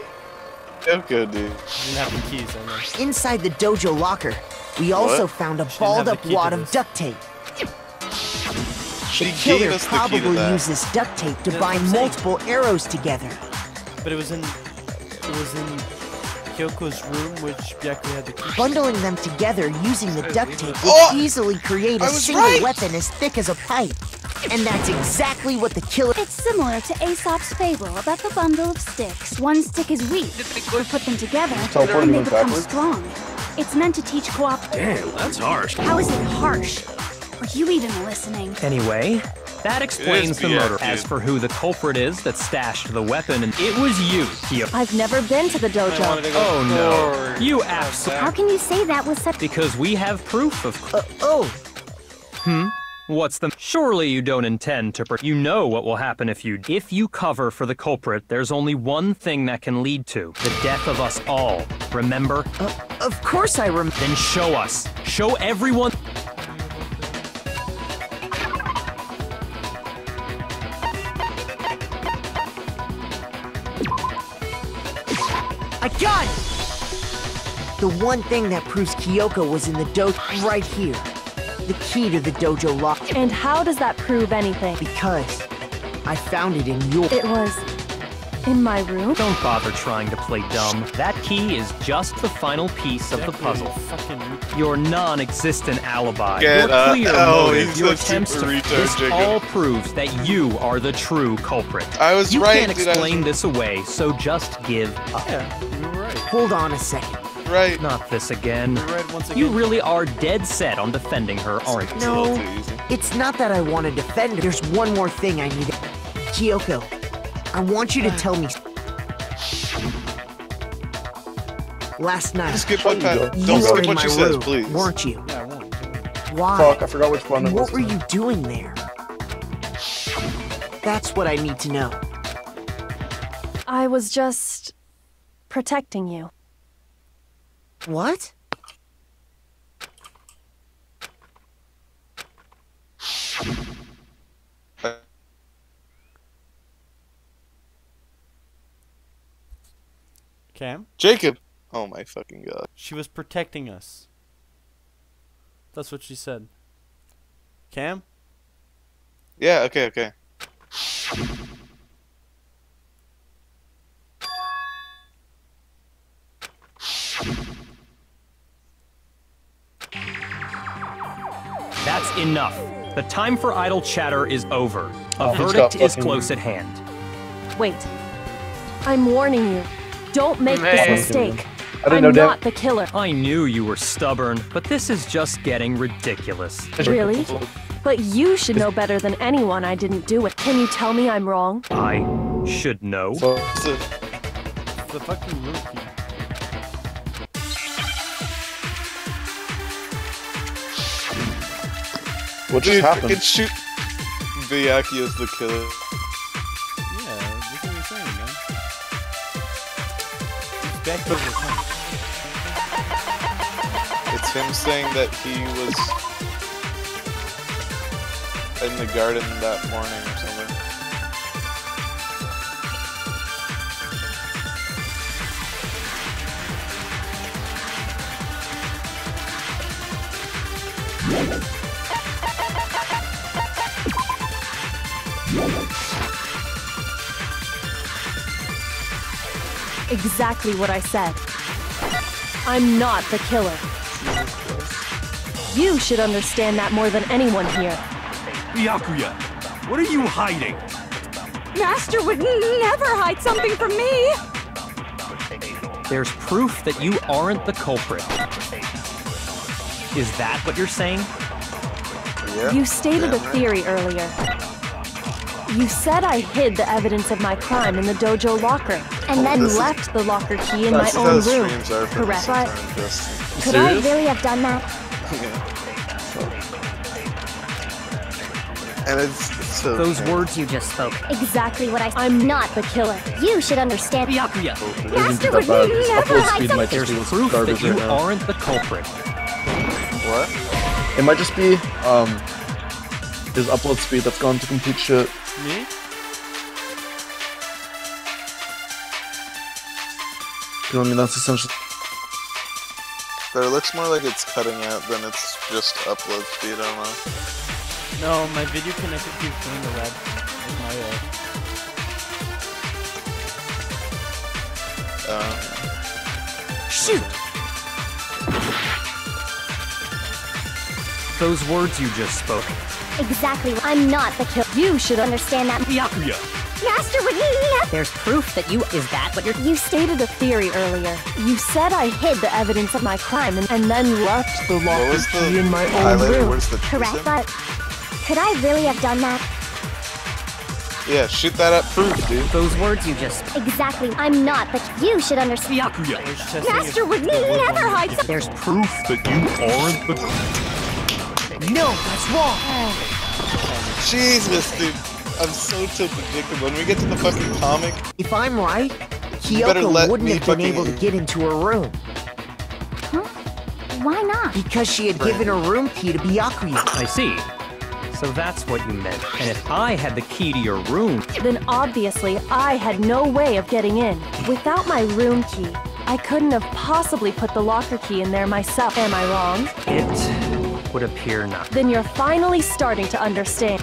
Okay, dude. She didn't have the keys, I know. Inside the dojo locker, we also found a balled up have the key wad to of this. duct tape. She The gave killer us the key to probably that. used this duct tape to That's what bind I'm saying. multiple arrows together. But it was in Kyoko's room, which Byaku had the key. Bundling them together using the duct tape would Oh! easily create a I was single right! weapon as thick as a pipe. And that's exactly what the killer... It's similar to Aesop's fable about the bundle of sticks. One stick is weak. We put them together, Teleporting and they them become backwards? strong. It's meant to teach cooperation. Damn, that's harsh. How is it harsh? Are you even listening? Anyway, that explains the BS, murder. dude. As for who the culprit is that stashed the weapon, and it was you, Kyo. I've never been to the dojo. Oh no, you absolutely... How can you say that with such... Because we have proof of... Oh, What's the... Surely you don't intend to... You know what will happen if you... If you cover for the culprit, there's only one thing that can lead to the death of us all. Remember? Of course I remember. Then show us. Show everyone... I got it! The one thing that proves Kyoko was in the dojo right here. The key to the dojo lock. And how does that prove anything? Because I found it in your... It was... in my room? Don't bother trying to play dumb. That key is just the final piece of the puzzle. Your non-existent alibi, your clear motive, your attempts to... This all proves that you are the true culprit. I was you right. You can't explain this away, so just give up. Yeah, you were right. Hold on a second. Right. Not this again. You're right once again. You really are dead set on defending her, aren't you? No, it's not that I want to defend her. There's one more thing I need. Kyoko, I want you to tell me. Last night, Skip one time. you Don't were skip in what my she says, room, please. weren't you? Yeah, I won't. Why? Fuck, I forgot which one it was. What were you doing there? That's what I need to know. I was just... protecting you. What? Cam? Jacob! Oh my fucking god. She was protecting us. That's what she said. Cam? Yeah, okay. That's enough. The time for idle chatter is over. A He's verdict got is fucking- close at hand. Wait. I'm warning you. Don't make this mistake. I didn't I'm know that. not the killer. I knew you were stubborn, but this is just getting ridiculous. Really? But you should know better than anyone I didn't do it. Can you tell me I'm wrong? I should know. So, It's the fucking room key. what just Dude, happened? freaking shoot Miyaki as the killer. Yeah, that's what you're saying, man. It's back to the time. It's him saying that he was in the garden that morning or something. Exactly what I said. I'm not the killer. You should understand that more than anyone here. Byakuya, what are you hiding? Master would never hide something from me! There's proof that you aren't the culprit. Is that what you're saying? Yeah. You stated a Damn right. theory earlier. You said I hid the evidence of my crime in the dojo locker, and then this is- left the locker key in my That's how own room. streams are for Correct? me But sometimes, Justin. Could I really have done that? Yeah. And it's so Those words you just spoke. Exactly what I'm not the killer. You should understand. Byakuya. Master would never Upload hide speed might something. just There's be proof garbage that you right now. aren't the culprit. What? It might just be his upload speed that's gone to complete shit. Me? You know what I mean? That's essentially. But it looks more like it's cutting out than it's just upload speed, I don't know. No, my video connector keeps doing the red. With my Shoot! Those words you just spoke. Exactly. I'm not the killer. You should understand that. Byakuya. Master would never. There's proof that you... Is that what you're... you stated a theory earlier. You said I hid the evidence of my crime and then left the What locker was the key in my own highlighter? room. Where's the Correct, truth? but could I really have done that? Yeah, shoot that at proof, dude. Those words you just... Exactly. I'm not the. You should understand. Byakuya. Master would never hide something. There's Proof that you aren't the... No, that's wrong. Jesus, dude. I'm so tilted, Jacob. When we get to the fucking comic... If I'm right, better let Kyoko wouldn't me have been fucking able to get into her room. Huh? Why not? Because she had given her room key to Byakuya. I see. So that's what you meant. And if I had the key to your room... Then obviously I had no way of getting in. Without my room key, I couldn't have possibly put the locker key in there myself. Am I wrong? It would appear not. Then you're finally starting to understand.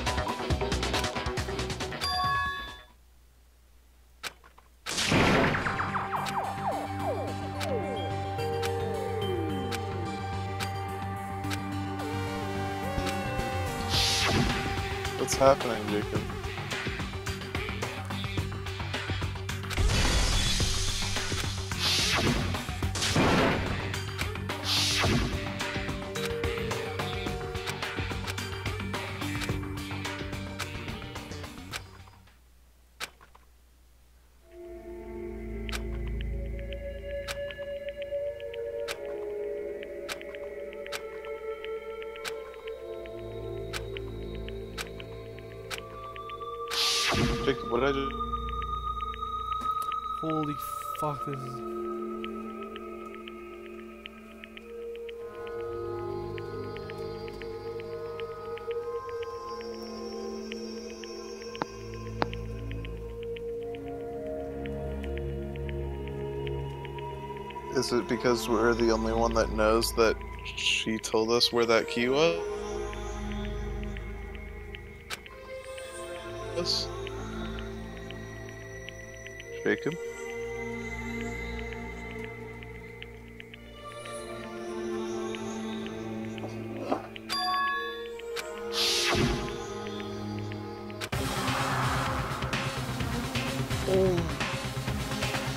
What's happening, Jacob? Jacob, what did I do? Holy fuck, this is... Is it because we're the only one that knows that she told us where that key was? Jacob?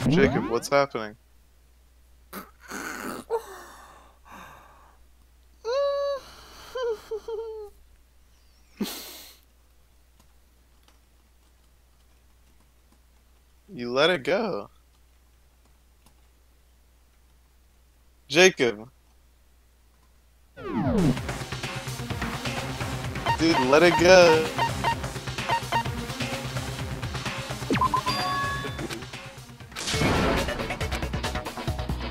Jacob, what's happening? You let it go. Jacob. Dude, let it go.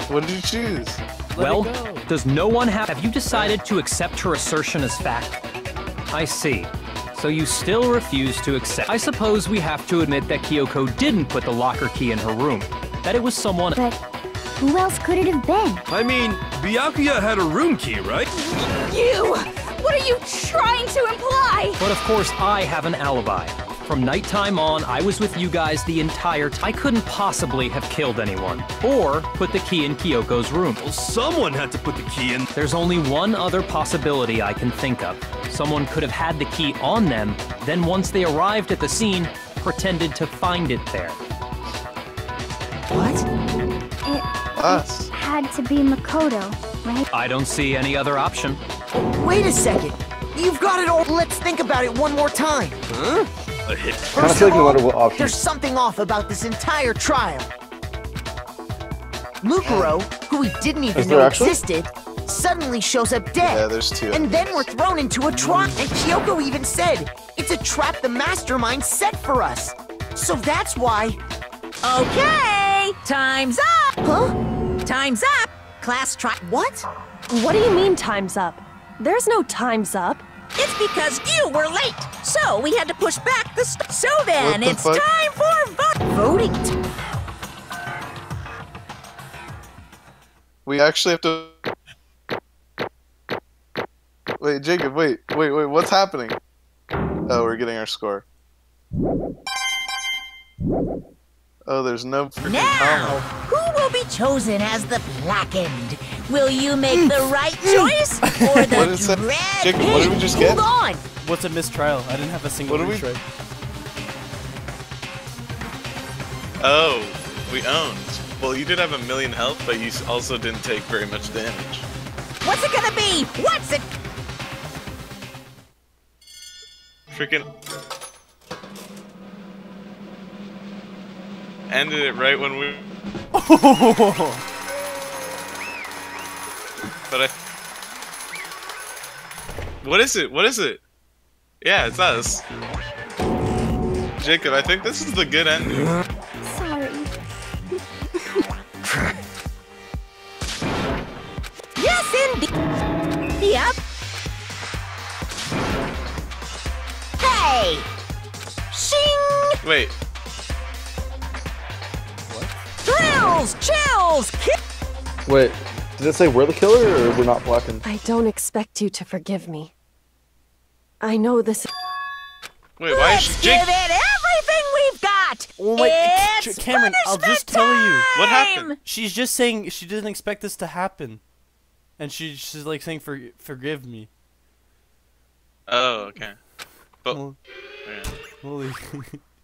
What did you choose? Well, does no one have you decided to accept her assertion as fact? I see. So you still refuse to accept. I suppose we have to admit that Kyoko didn't put the locker key in her room. That it was someone... But who else could it have been? I mean, Byakuya had a room key, right? You! What are you trying to imply? But of course, I have an alibi. From nighttime on, I was with you guys the entire time. I couldn't possibly have killed anyone, or put the key in Kyoko's room. Well, someone had to put the key in. There's only one other possibility I can think of. Someone could have had the key on them, then once they arrived at the scene, pretended to find it there. What? Us. It had to be Makoto, right? I don't see any other option. Wait a second. You've got it all. Let's think about it one more time. Huh? A hit. First of all, there's something off about this entire trial. Mukuro, who we didn't even know existed, suddenly shows up dead. Yeah, there's two. And then we're thrown into a trial. And Kyoko even said, it's a trap the mastermind set for us. So that's why... Okay, time's up! Huh? Time's up! Class try... What? What do you mean time's up? There's no time's up. It's because you were late, so we had to push back the So then, it's time for voting. We actually have to... Wait, Jacob, wait, what's happening? Oh, we're getting our score. Oh, there's no freaking Now, who will be chosen as the Blackened? Will you make the right choice, or the What is that? dread? Jacob, what did we just get? Hold on! What's a mistrial? I didn't have a single What do we- retry. Oh, we owned. Well, you did have 1,000,000 health, but you also didn't take very much damage. What's it gonna be? What's it? Freaking... Ended it right when we... But What is it? What is it? Yeah, it's us. Jacob, I think this is the good ending. Sorry. Yes, indeed. Yep. Hey! Shing! Wait. Thrills! Chills! Wait, did it say we're the killer or we're not blackened? I don't expect you to forgive me. I know this. Wait, why is she Give it everything we've got! Oh my, It's Cameron, I'll just tell you. What happened? She's just saying she didn't expect this to happen. And she's like saying forgive me. Oh, okay. But Well, yeah. holy.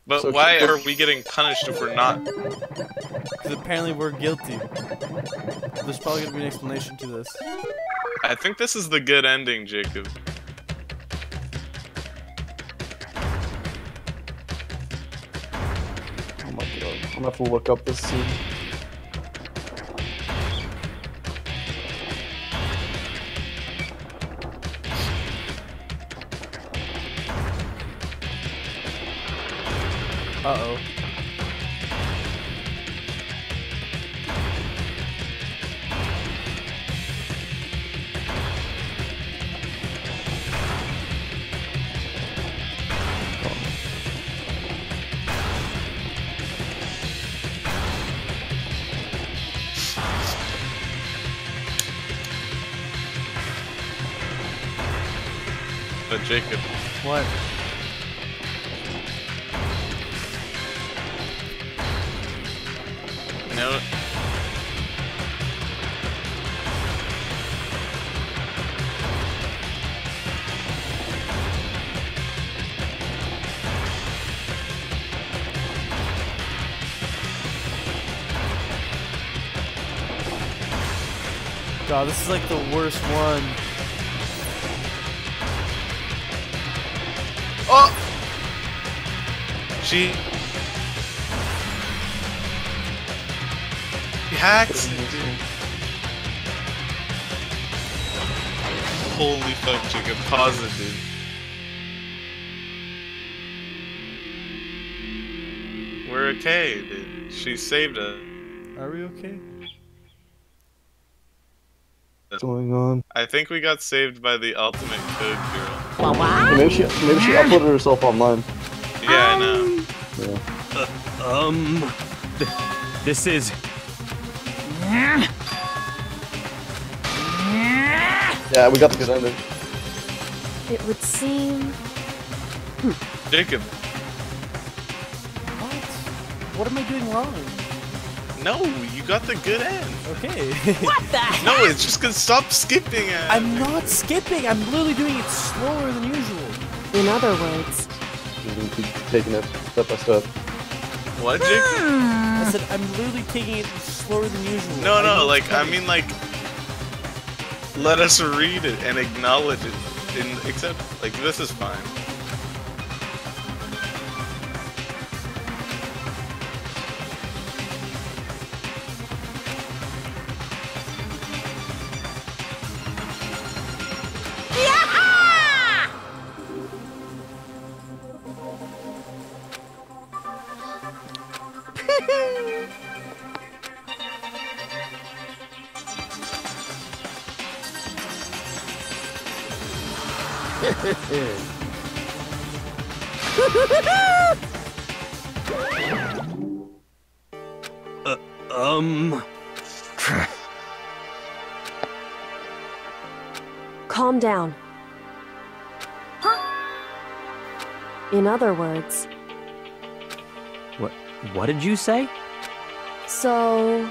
But So why are we getting punished if we're not? Because apparently we're guilty. There's probably gonna be an explanation to this. I think this is the good ending, Jacob. Oh my god, I'm gonna have to look up this scene. Uh-oh. But Jacob, What? no. God, this is like the worst one. Oh! She hacks it, dude. Holy fuck, Jacob. Pause it, dude. We're okay, dude. She saved us. Are we okay? What's going on? I think we got saved by the ultimate code girl. Hey, maybe she uploaded herself online. Yeah, I know. Yeah. This is. Yeah, we got the good ending. It would seem. Jacob. What? What am I doing wrong? No, you got the good end. Okay. What the heck? No, it's just gonna stop skipping it. I'm not skipping. I'm literally doing it slower than usual. In other words. We're gonna keep taking it step by step. What, Jacob? I said I'm literally taking it slower than usual. No, no, like, I mean, like, let us read it and acknowledge it. And accept, like, this is fine. Calm down. In other words. What did you say? So.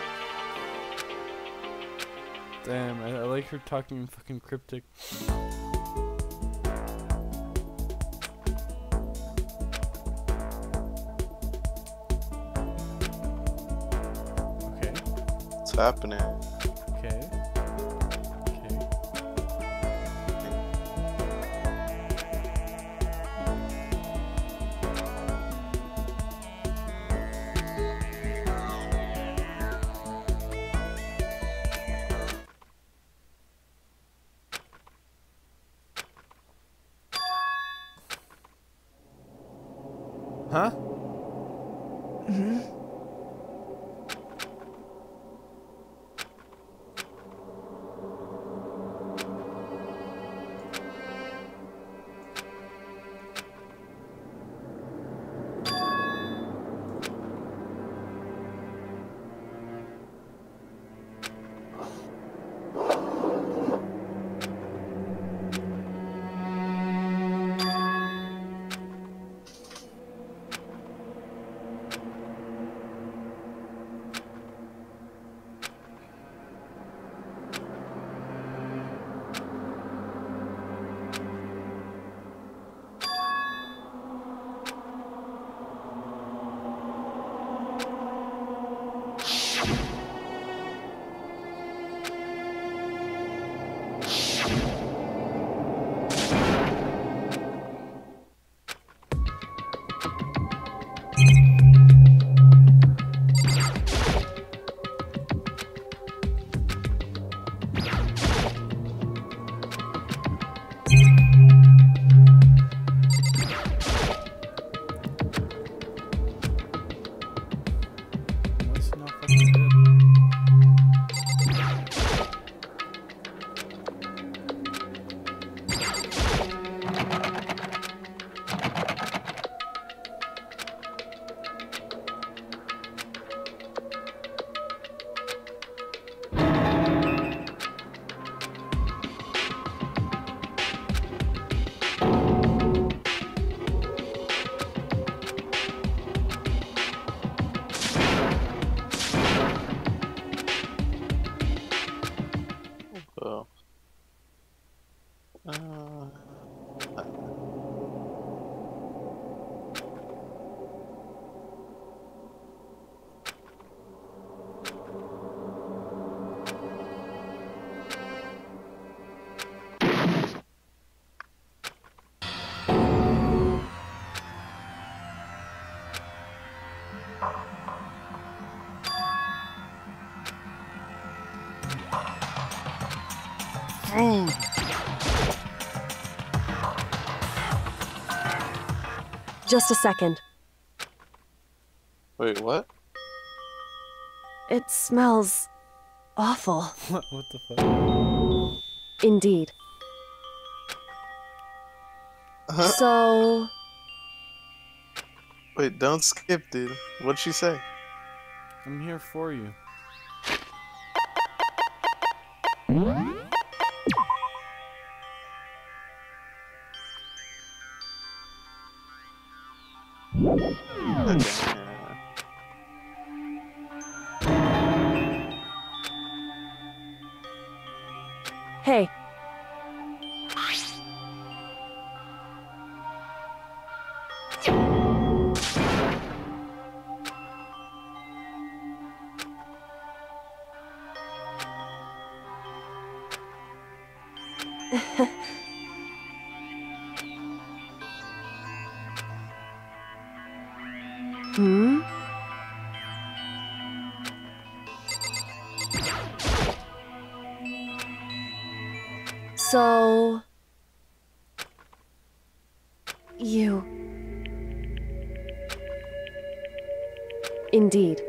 Damn, I like her talking fucking cryptic. Okay. What's happening? Okay. Okay. Huh? Hmm? What's not fucking good? Oh. Food. Just a second. Wait, what? It smells awful. What the fuck? Indeed. So, Wait, don't skip, dude. What'd she say? I'm here for you. hey, hmm? So, you... Indeed.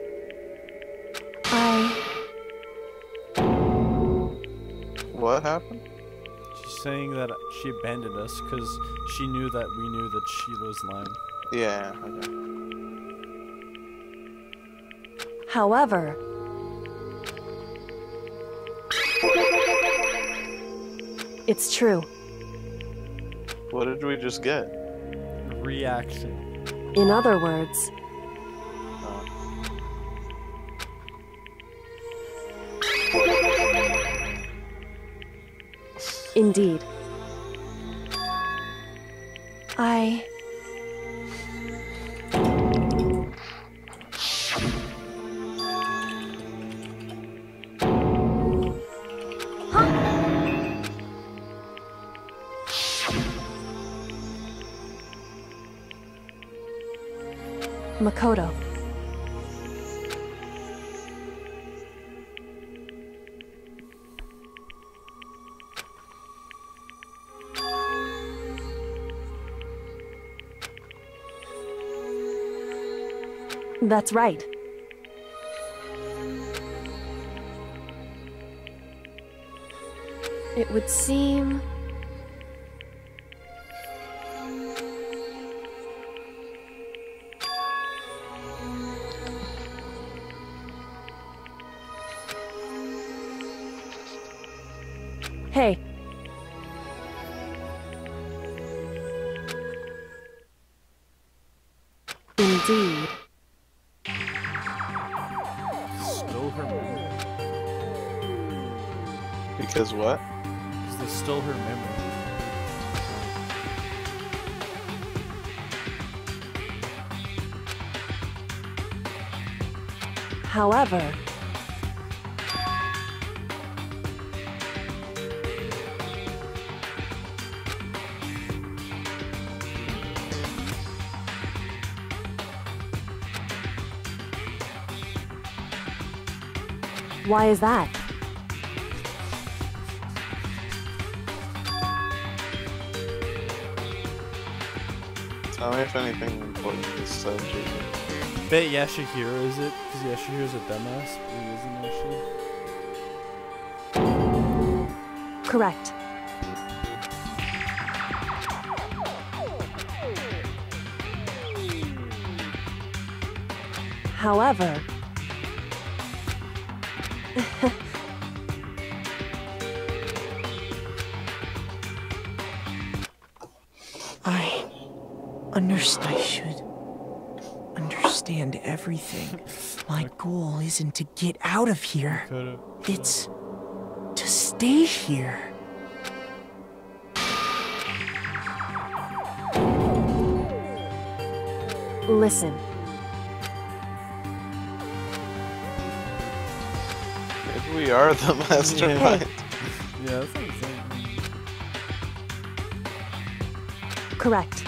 What happened? She's saying that she abandoned us because she knew that we knew that Sheila was lying. Yeah, okay. However... It's true. What did we just get? Reaction. In other words... Indeed. Makoto. That's right. It would seem... Hey. Indeed. Stole her memory. Because what? Because they stole her memory. However... Why is that? Tell me if anything important is said, Jason. Bet Yashihiro is it? Because Yashihiro's a dumbass. He isn't actually. Correct. However... I should understand everything. My goal isn't to get out of here. It's to stay here. Listen. Maybe we are the mastermind. Yeah, that's what I'm saying. Correct.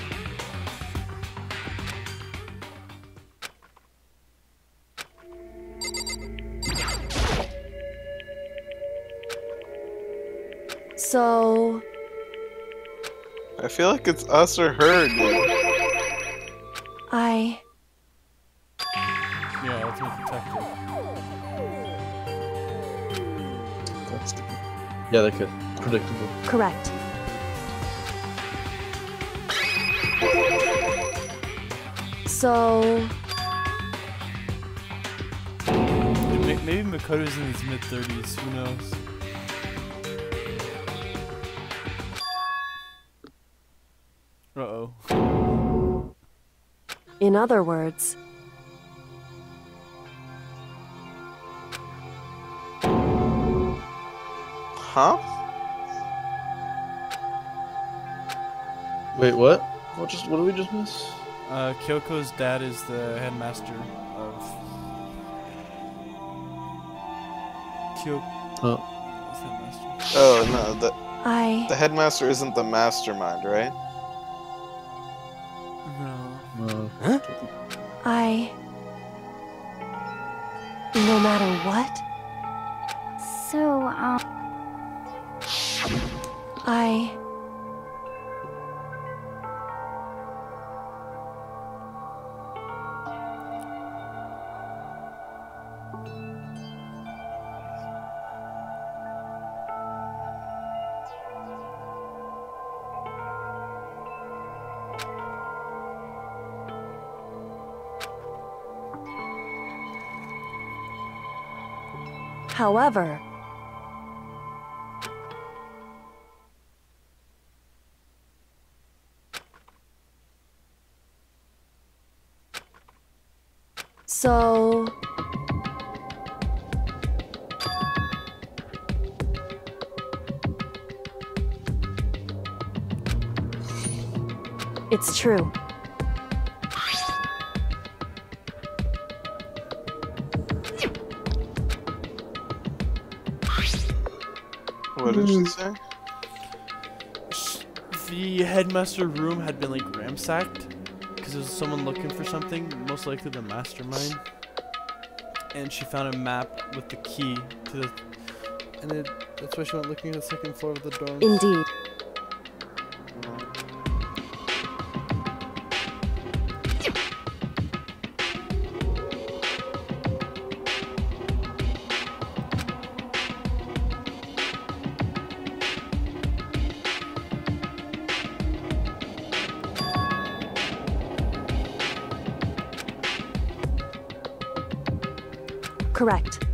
So... I feel like it's us or her again. Yeah, Ultimate Detective. That's good. Yeah, they could. Predictable. Correct. So... Maybe Makoto's in his mid-30s, who knows? Uh-oh. In other words... Huh? Wait, what? What did we just miss? Kyoko's dad is the headmaster of... Oh. Oh, no, the headmaster isn't the mastermind, right? No. Huh? No matter what? So, However... So... It's true. What did she say? The headmaster room had been like ransacked because there was someone looking for something, most likely the mastermind. And she found a map with the key to the... And that's why she went looking at the second floor of the dorms. Indeed. Correct.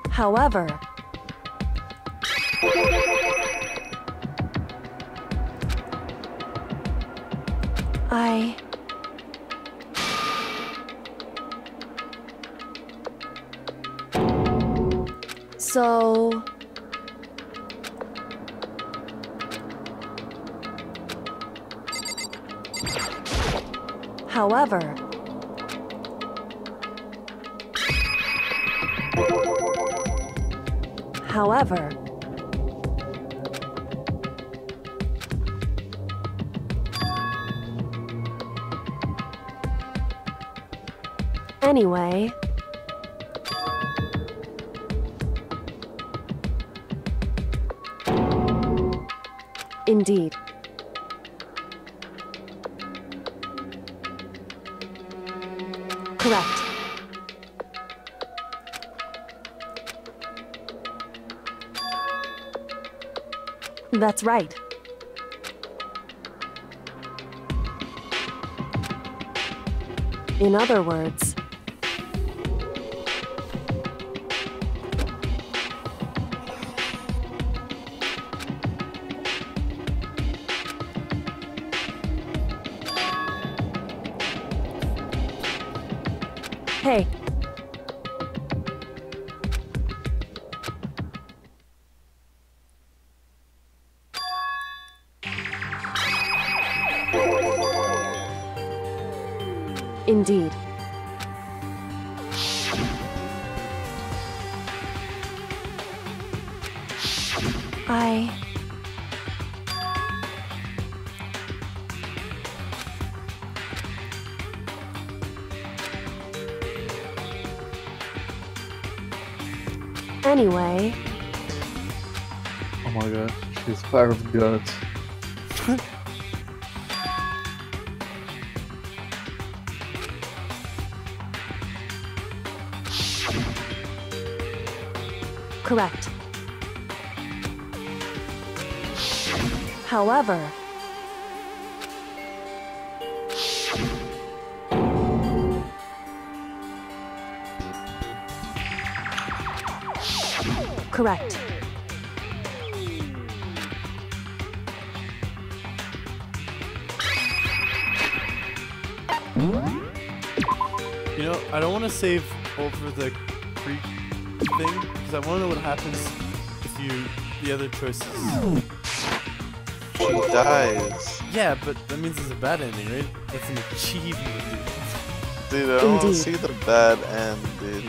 However, So... However... However... Anyway... Indeed. Correct. That's right. In other words, hey. Indeed. Anyway. Oh my god, she's fire of the gods. Correct. However... Correct. You know, I don't want to save over the creek thing, because I want to know what happens if you... the other choices. She dies. Yeah, but that means it's a bad ending, right? That's an achievement, dude. Dude, I don't want to see the bad end, dude.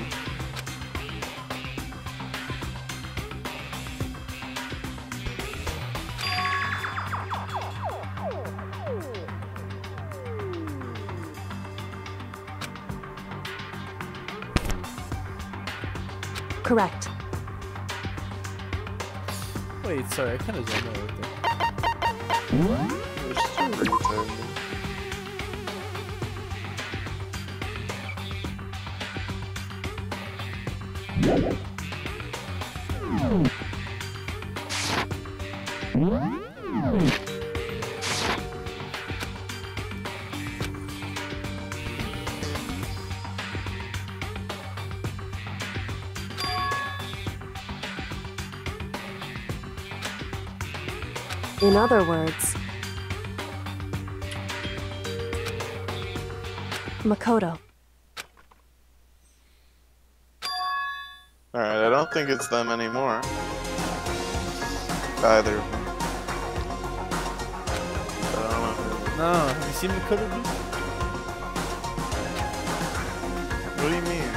Correct. Wait, sorry, I kind of don't know right there. There's some retard. In other words, Makoto. Alright, I don't think it's them anymore. Either of them. I don't know. No, have you seen Makoto, dude? What do you mean?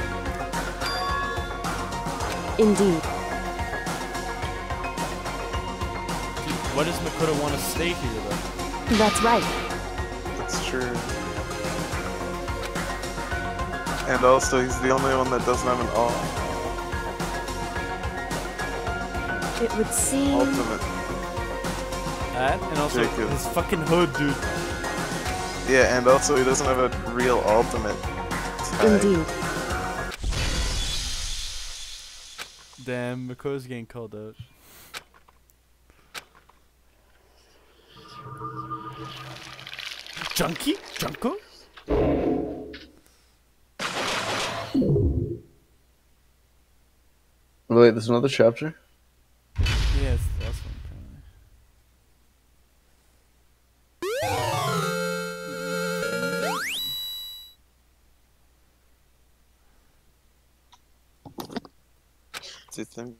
Indeed. Why does Makoto want to stay here, though? That's right. That's true. And also, he's the only one that doesn't have an all. It would seem... Ultimate. That, and also Jacob. his fucking hood, dude. Yeah, and also he doesn't have a real ultimate type. Indeed. Damn, Makoto's getting called out. Junkie? Junko? Wait, there's another chapter? Yeah, it's the last one, Do you think?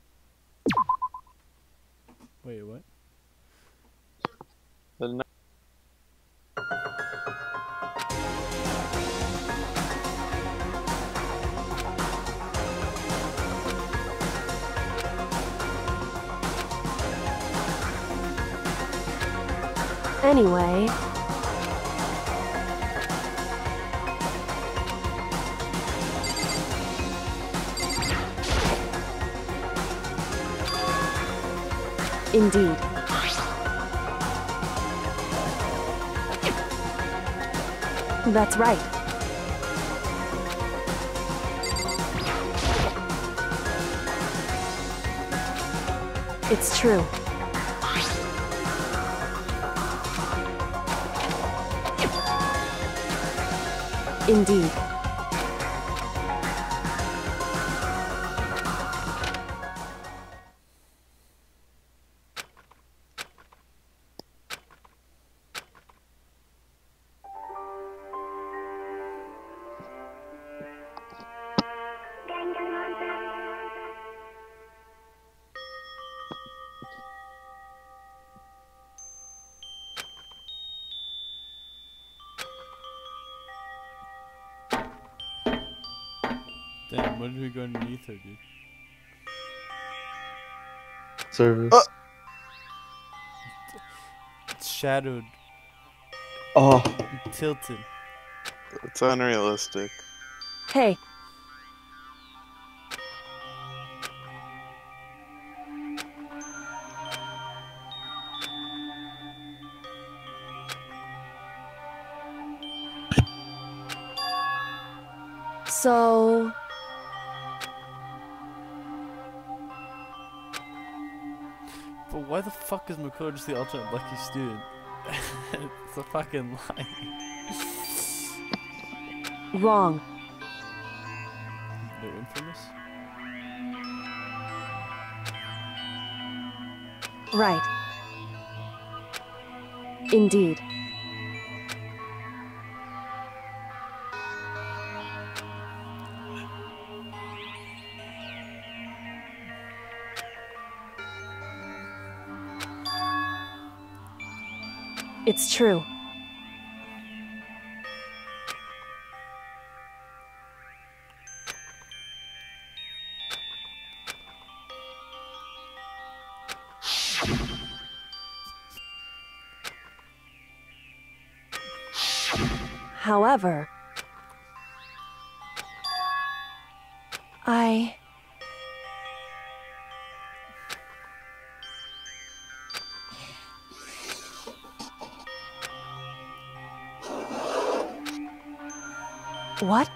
Wait, what? The Anyway... Indeed. That's right. It's true. Indeed. Damn, when did we go underneath her, dude? Service. It's shadowed. Oh. Tilted. It's unrealistic. Hey. So... But why the fuck is Makoto just the ultimate lucky student? It's a fucking lie. Wrong. They're infamous? Right. Indeed. It's true. However, What?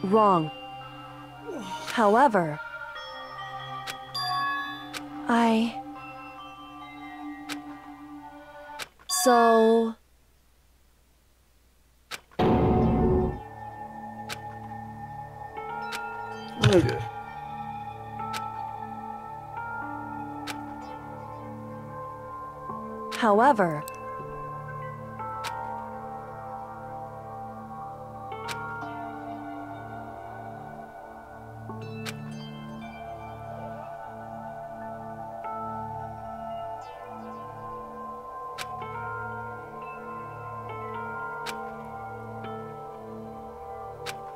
Wrong. However, So... Okay. However...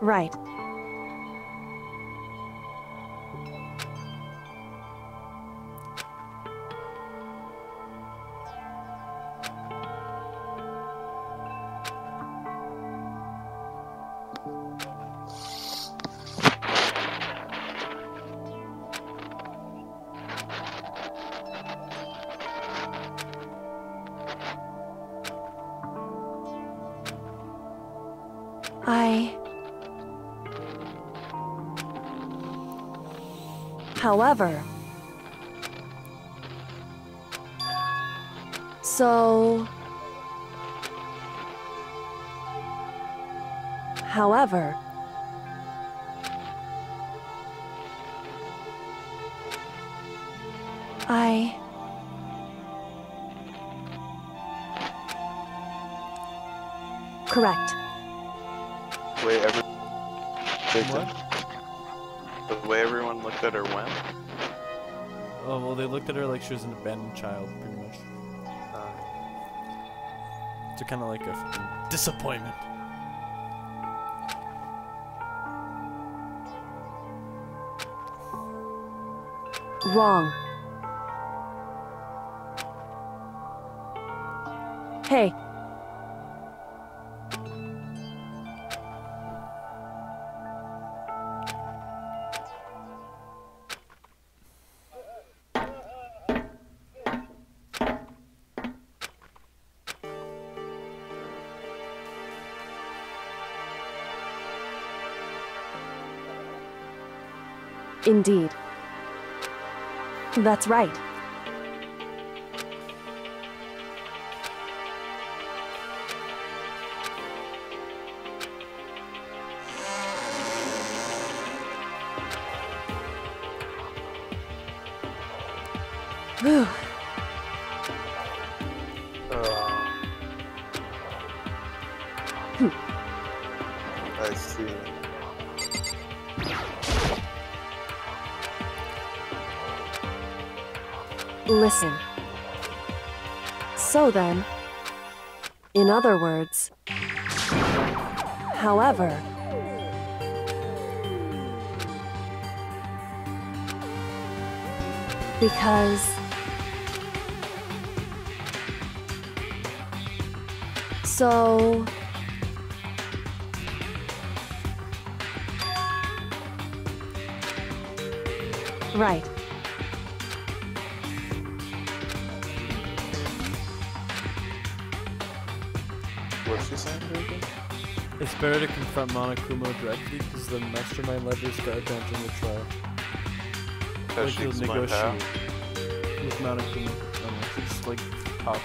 Right. However... So... However... Correct. Wait, What? The way everyone looked at her when? Oh, well, they looked at her like she was an abandoned child, pretty much. So kind of like a fucking disappointment. Wrong. Hey. Indeed. That's right. Whew. I see. Listen. So then, in other words, however, because so right. What's she saying here again? It's better to confront Monokuma directly because the mastermind levers got advantage in the trial. Because Like, she's he'll my negotiate with Monokuma. Just like talk.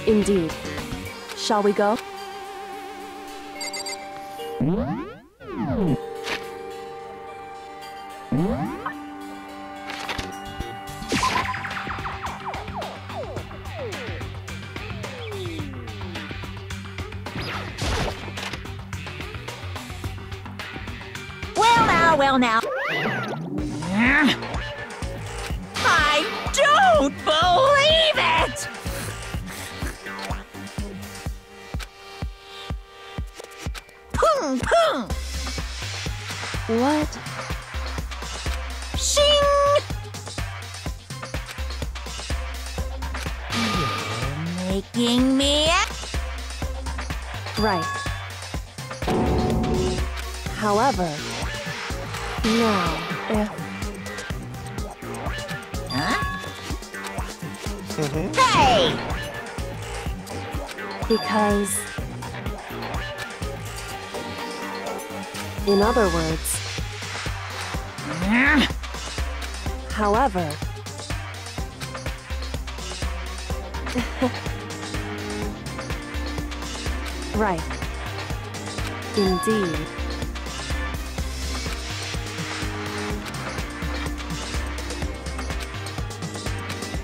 Indeed. Shall we go? Well now. I don't believe it! Pung pung! What? Shing! You're making me... Right. However, now, if... Huh? Hey! Because... In other words... However... Right. Indeed.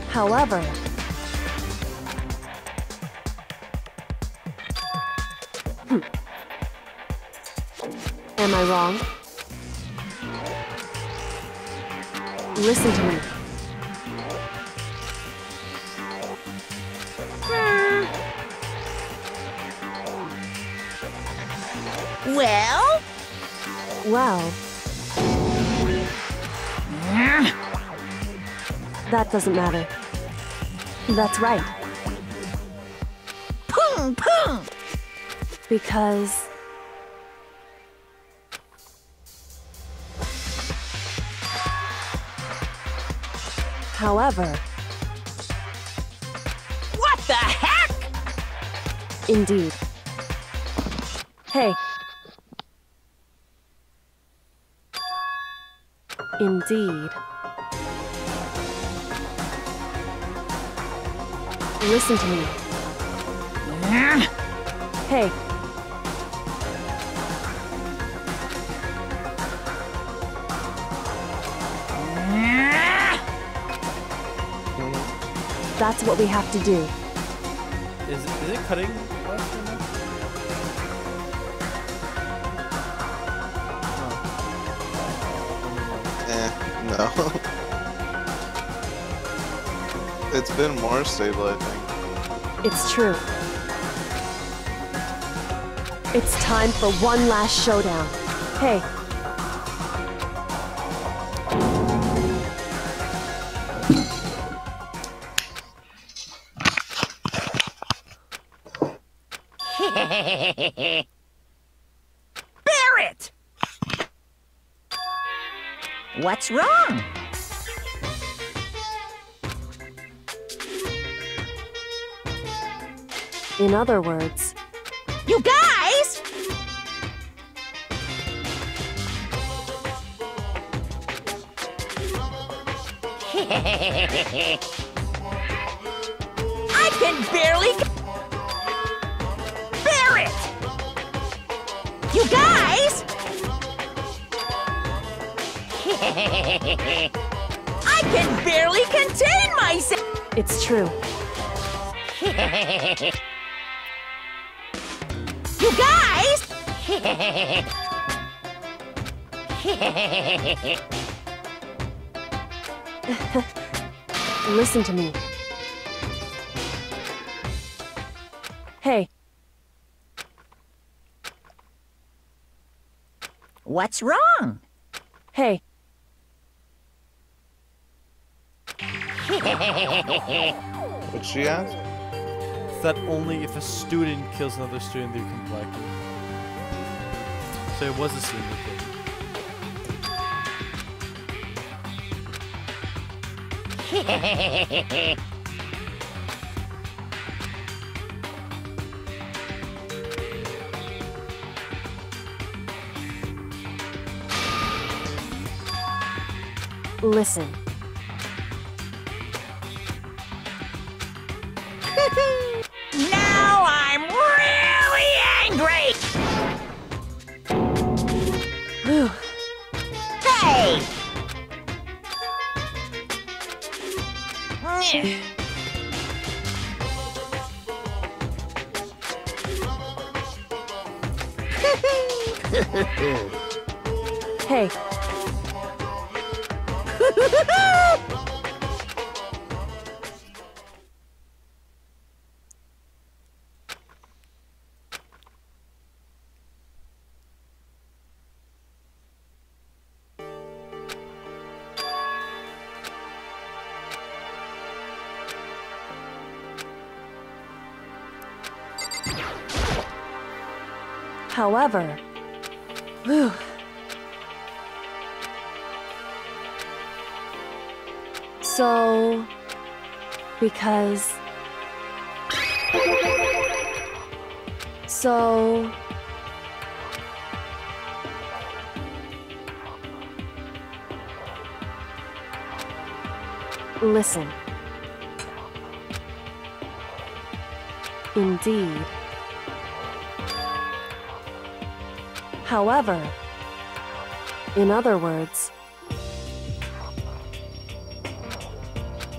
However... Am I wrong? Listen to me. Well? Well... That doesn't matter. That's right. Pung pung! Because... However... What the heck? Indeed. Hey. Indeed. Listen to me. Hey. That's what we have to do. Is it cutting? No. It's been more stable, I think. It's true. It's time for one last showdown. Hey. Barrett! What's wrong? In other words, you guys! I can barely... Barrett! You guys! I can barely contain myself! It's true. You guys! Listen to me. Hey. What's wrong? Hey. What'd she ask? That only if a student kills another student, they can black him. So it was a senior kid. Listen. Now I'm really angry! Whew. Hey! Hey. However, whew. So, because... So... Listen. Indeed. However, in other words,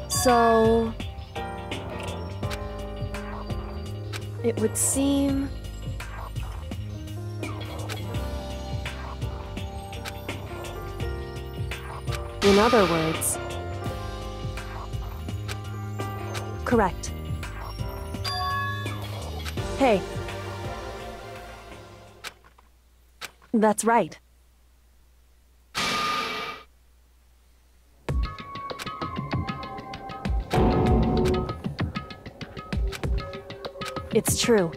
so it would seem in other words, correct. Hey. That's right. It's true.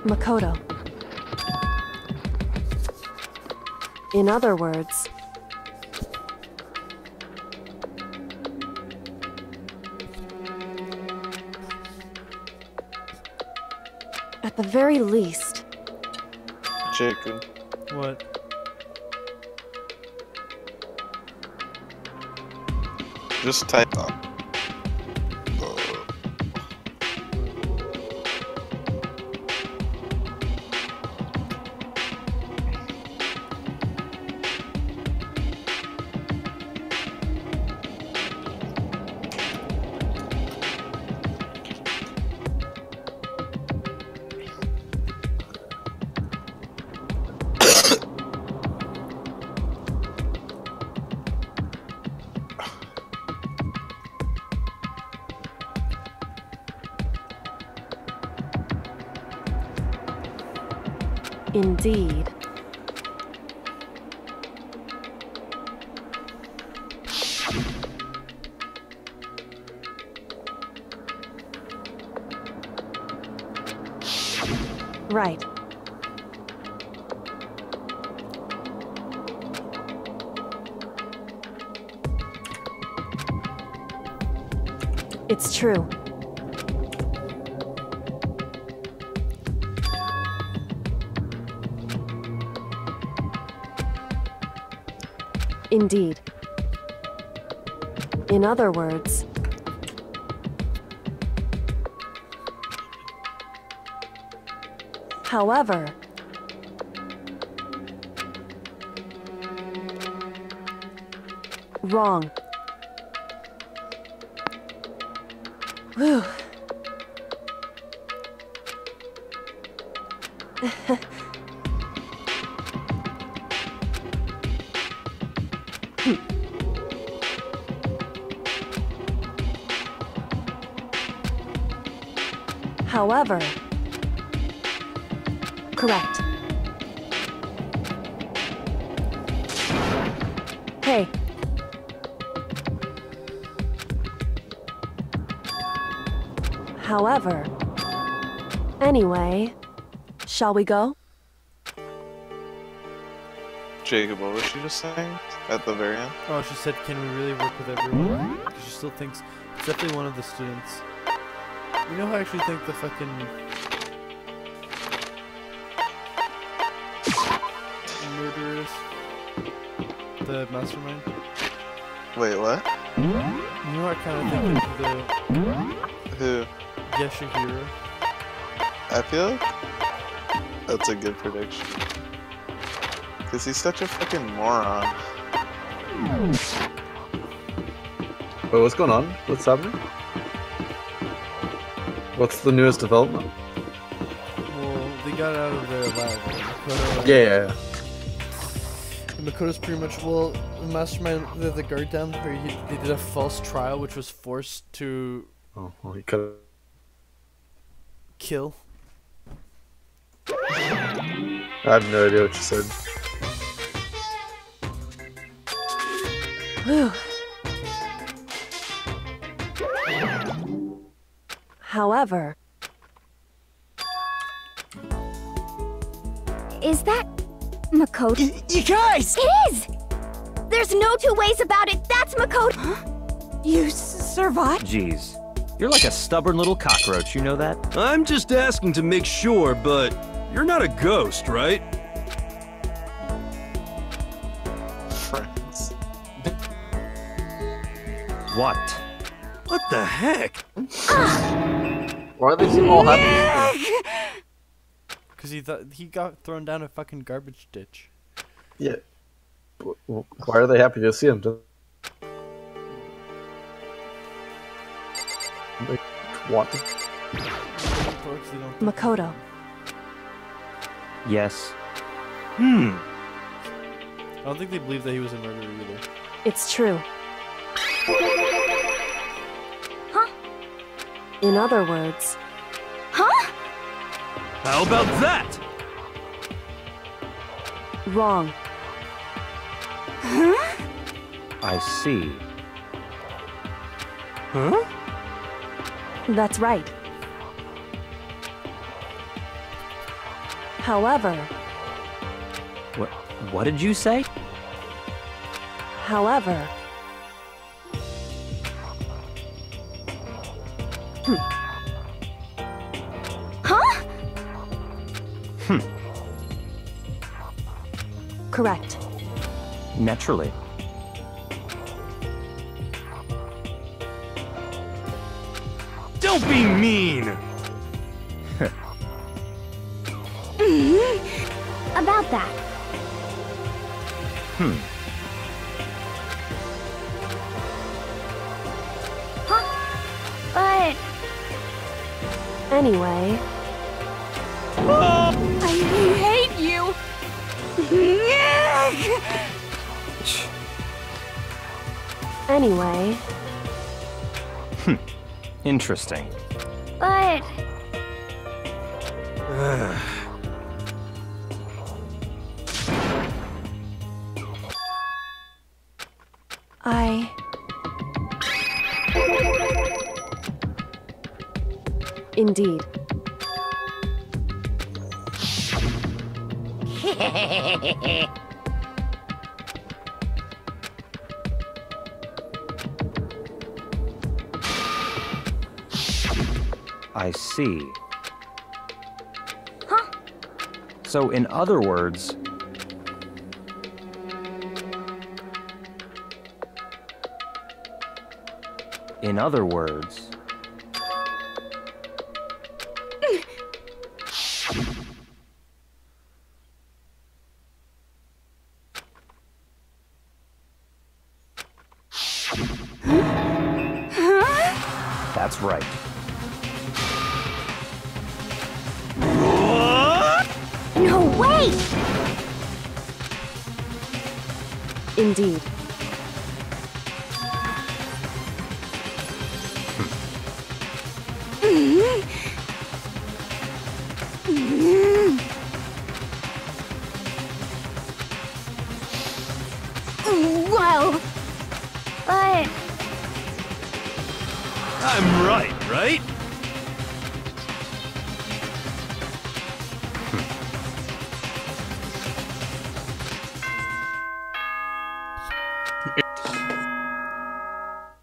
Makoto. In other words, at the very least, Chicken. What? Just type up. Indeed. Right. It's true. Indeed. In other words, however, wrong. Whew. However, correct. Hey. However, anyway, shall we go? Jacob, what was she just saying at the very end? Oh, she said, can we really work with everyone? Because she still thinks it's definitely one of the students. You know who I actually think the fucking murderer is? The mastermind? Wait, what? You know what I kind of think of the... Who? Yashihiro. I feel like that's a good prediction. Because he's such a fucking moron. Wait, what's going on? What's happening? What's the newest development? Well, they got out of their lab. Makoto, Yeah. And Makoto's pretty much, well, the mastermind, the guard down where they did a false trial, which was forced to... Oh, well, he could kill. I have no idea what you said. Whew. However, is that Makoto? You guys! It is! There's no two ways about it. That's Makoto. Huh? You survived? Jeez. You're like a stubborn little cockroach, you know that? I'm just asking to make sure, but you're not a ghost, right? Friends. What? What the heck? Why do they seem all happy? Because he got thrown down a fucking garbage ditch. Yeah. Why are they happy to see him? They want to. Makoto. Yes. I don't think they believe that he was a murderer either. It's true. Huh? In other words, huh? How about that? Wrong. Huh? I see. Huh? That's right. However, What did you say? however, huh? Correct. Naturally. Don't be mean! About that. Huh? But... Anyway... I hate you! Anyway... Interesting. But... Indeed. I see. Huh? So, in other words... In other words... That's right. No way! Indeed. Well, but... I'm right, right?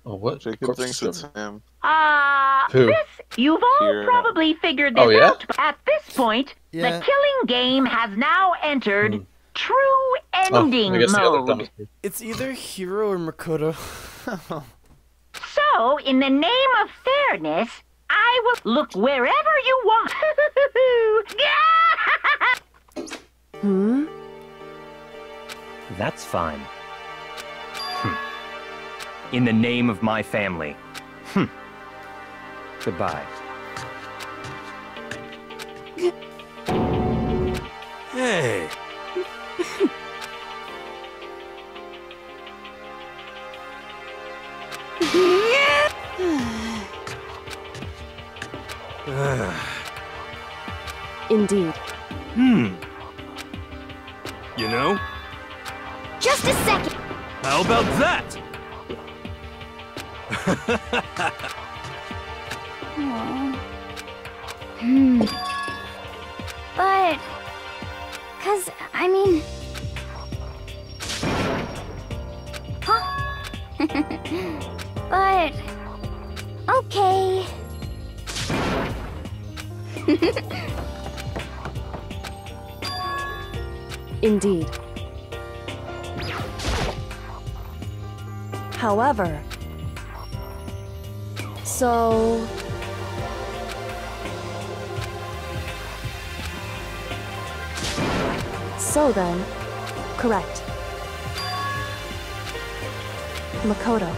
Oh, what? Jacob thinks it's him. Who? This, you've all Here. probably figured this Oh, yeah? out. But at this point, Yeah. the killing game has now entered true Oh, ending I guess the other mode. dumbest person. It's either Hiro or Makoto. So, in the name of fairness, I will look wherever you want. That's fine. In the name of my family. Goodbye. Hey! Indeed. You know, Just a second! how about that? But... 'Cause, I mean... Huh? But... Okay... Indeed. However... So... So then, correct. Makoto.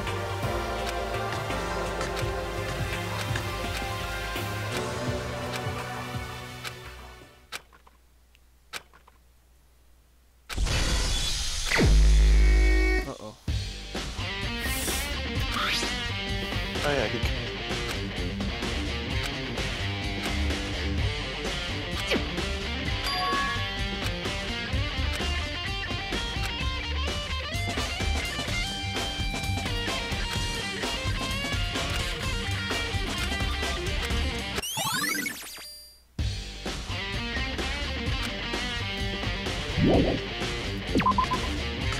Uh-oh. Oh yeah, he...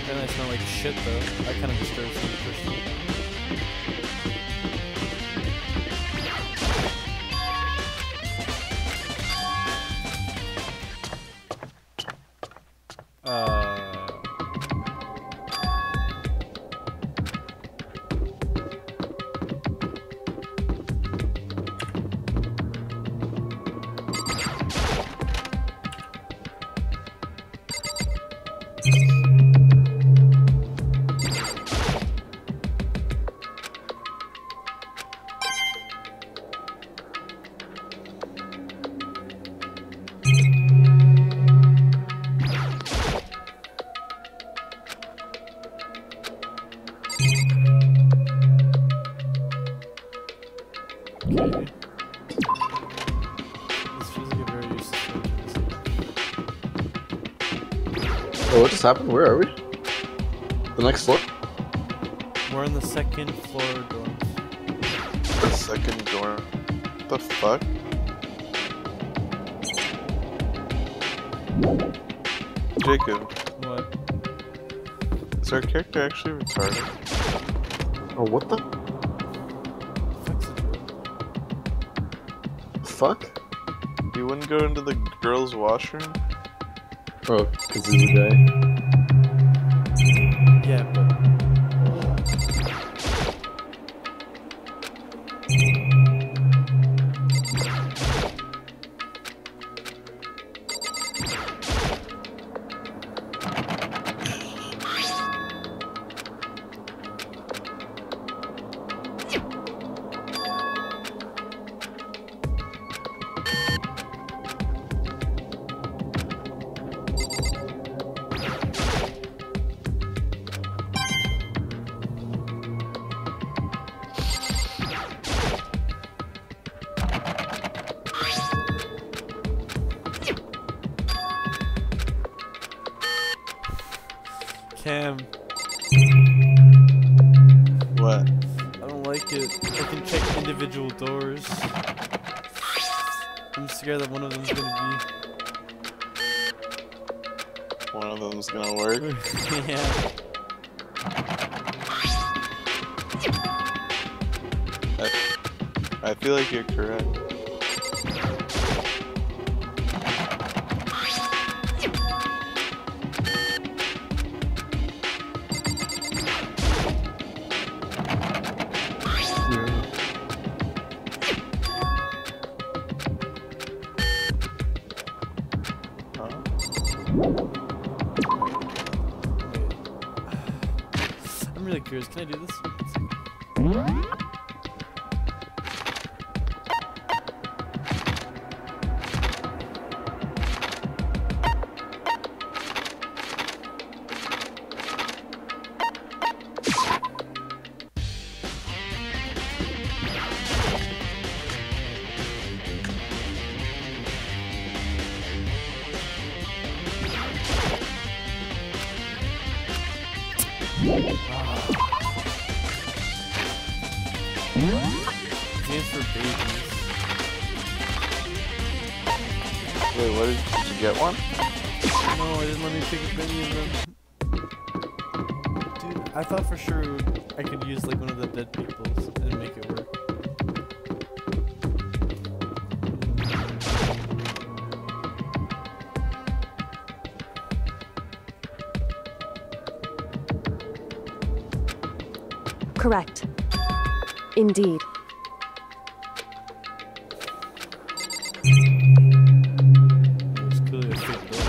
Then I smell like shit though. That kind of disturbs me personally. Okay. This feels like a very useless weapon. Oh, what just happened? Where are we? The next floor? We're on the second floor dorms. The second door. What the fuck? Jacob. What? Is our character actually retarded? Oh, what the fuck? You wouldn't go into the girls' washroom? Oh, because he's a guy. Yeah, but... Cam. What? I don't like it. I can check individual doors. I'm scared that one of them's gonna be... One of them's gonna work? Yeah. I feel like you're correct. I'm really curious. Can I do this? Games for babies. Wait, what did you get one? No, I didn't let me pick up any of them. Dude, I thought for sure I could use like one of the dead people's and make it work. Correct. Indeed. It's clearly a fake door.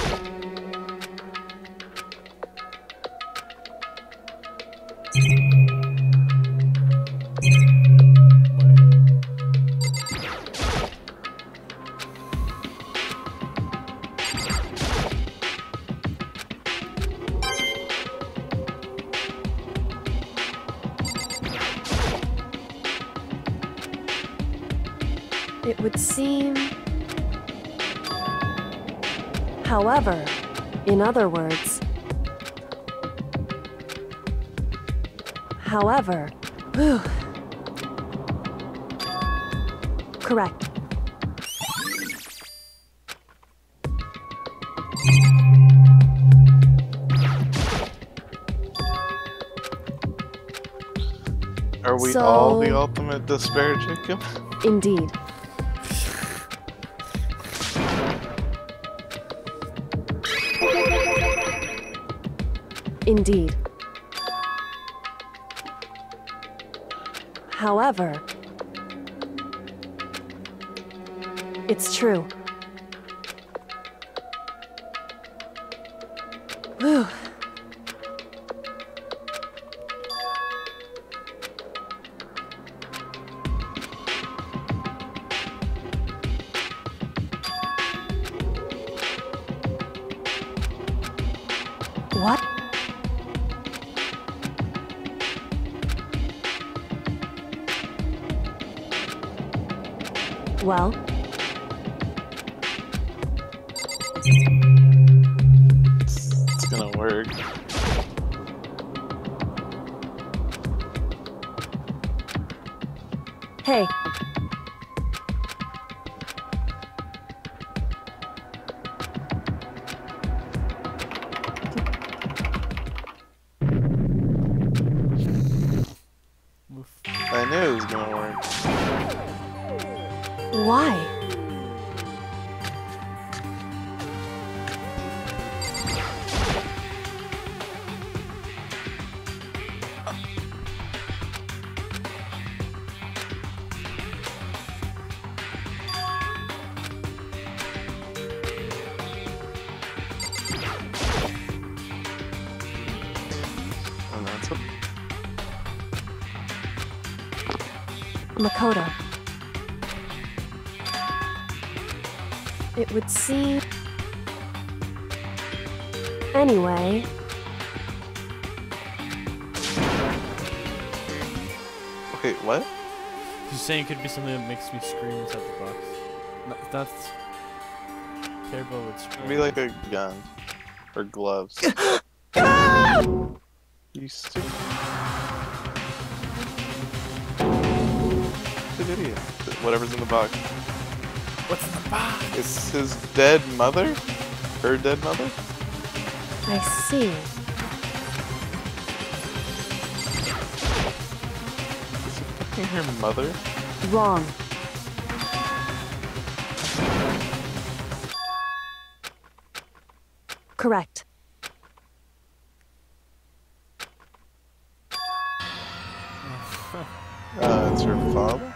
It would seem... However, in other words... However... Whew. Correct. Are we all the ultimate despair, Jacob? Indeed. Indeed. However, it's true. Whew. What? Well? It's gonna work. Hey. I knew it was gonna work. Why? And that's what. Makoto. It would seem... Anyway... Wait, what? She's saying it could be something that makes me scream inside the box. No, that's terrible. It's It'd be like a gun. Or gloves. You stupid. Good idiot. Whatever's in the box. What's in the box? It's his dead mother? Her dead mother? I see. Is it fucking her mother? Wrong. Correct. It's her father?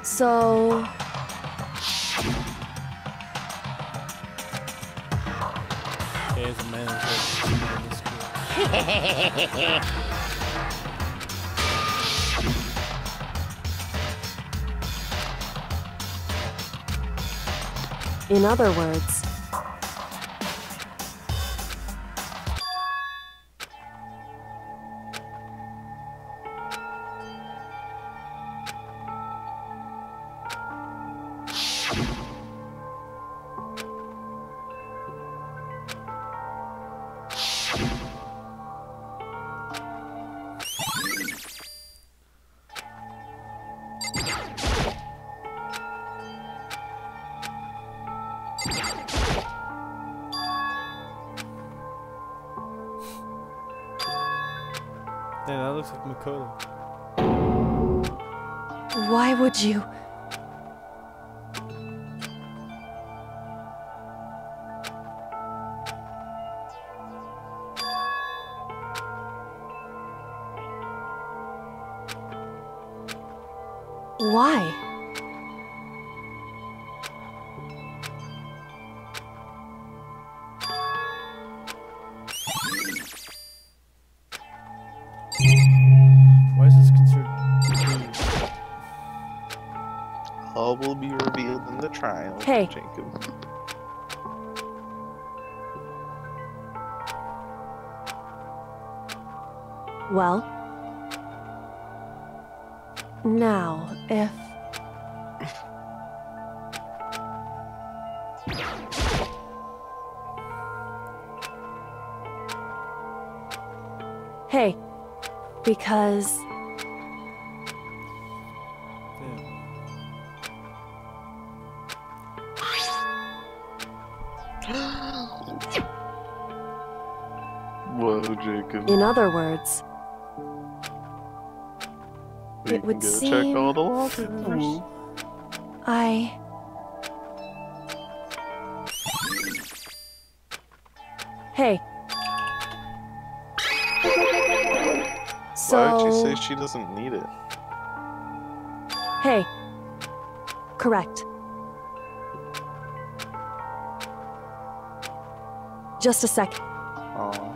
So... Okay, as a man, In other words... Damn, that looks like Makoto. Why would you... Why? Why is this considered? All will be revealed in the trial, Hey. Jacob. Well... Now, if... Hey, because... Whoa, Jacob. In other words... We It would can go seem... check all the wallpapers. I... Hey. So... Why would you say she doesn't need it? Hey. Correct. Just a sec. Aw.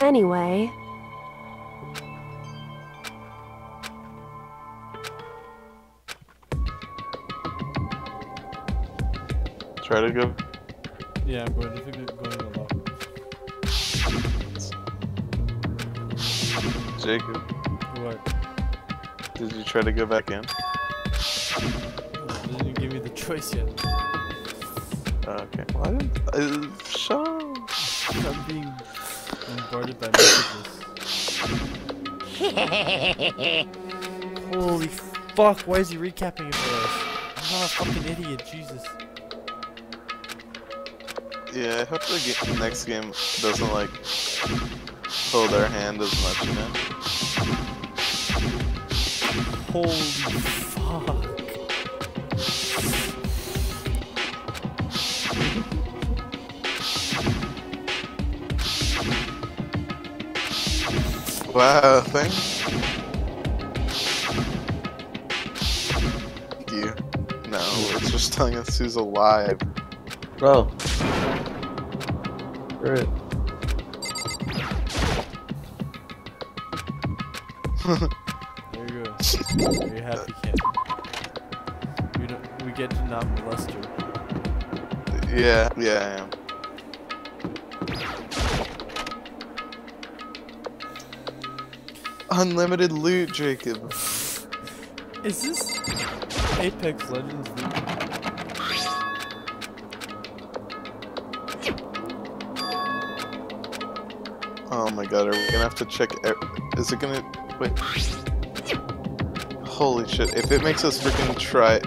Anyway... Try to go. Yeah, I'm going a lot. Jacob. What? Did you try to go back in? You didn't give me the choice yet. Okay. Why didn't shut up. I'm being bombarded by messages. Holy fuck, why is he recapping it for us? I'm not a fucking idiot, Jesus. Yeah, I hope the next game doesn't like pull their hand as much, you know? Holy fuck. Wow, thank you. No, it's just telling us who's alive. Oh. Great. There you go. You're happy, Ken. We get to not molest her. Yeah, I am. Unlimited loot, Jacob. Is this Apex Legends loot? Oh my god, are we gonna have to check? Is it gonna wait? Holy shit! If it makes us freaking try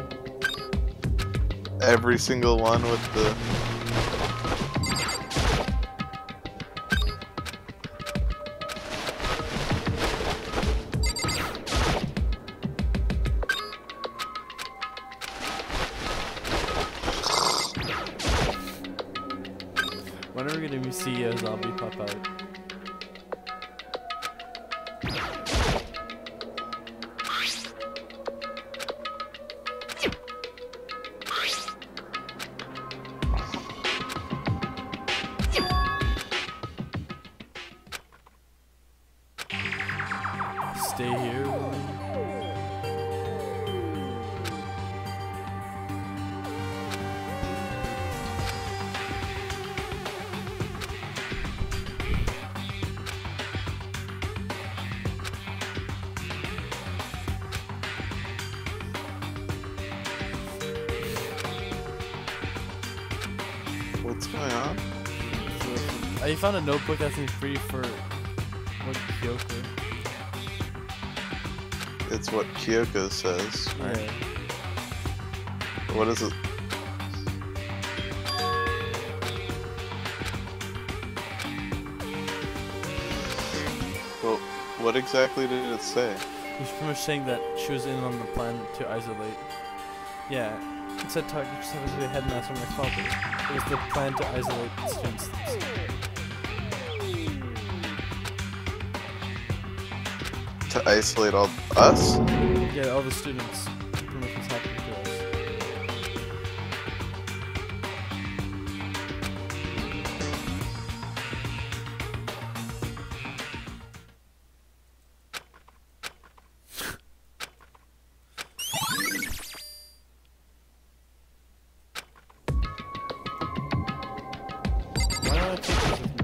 every single one with the. When are we gonna see a zombie pop out? Stay here. What's going on? I found a notebook that's free for what Kyoko. It's what Kyoko says. Right? Yeah. What is it? Well, what exactly did it say? He's pretty much saying that she was in on the plan to isolate. Yeah, it said Target just happens to be a headmaster and my father. It was the plan to isolate the students. To isolate all us? Yeah, all the students. Pretty much what's happening to us. Why don't I take this with me?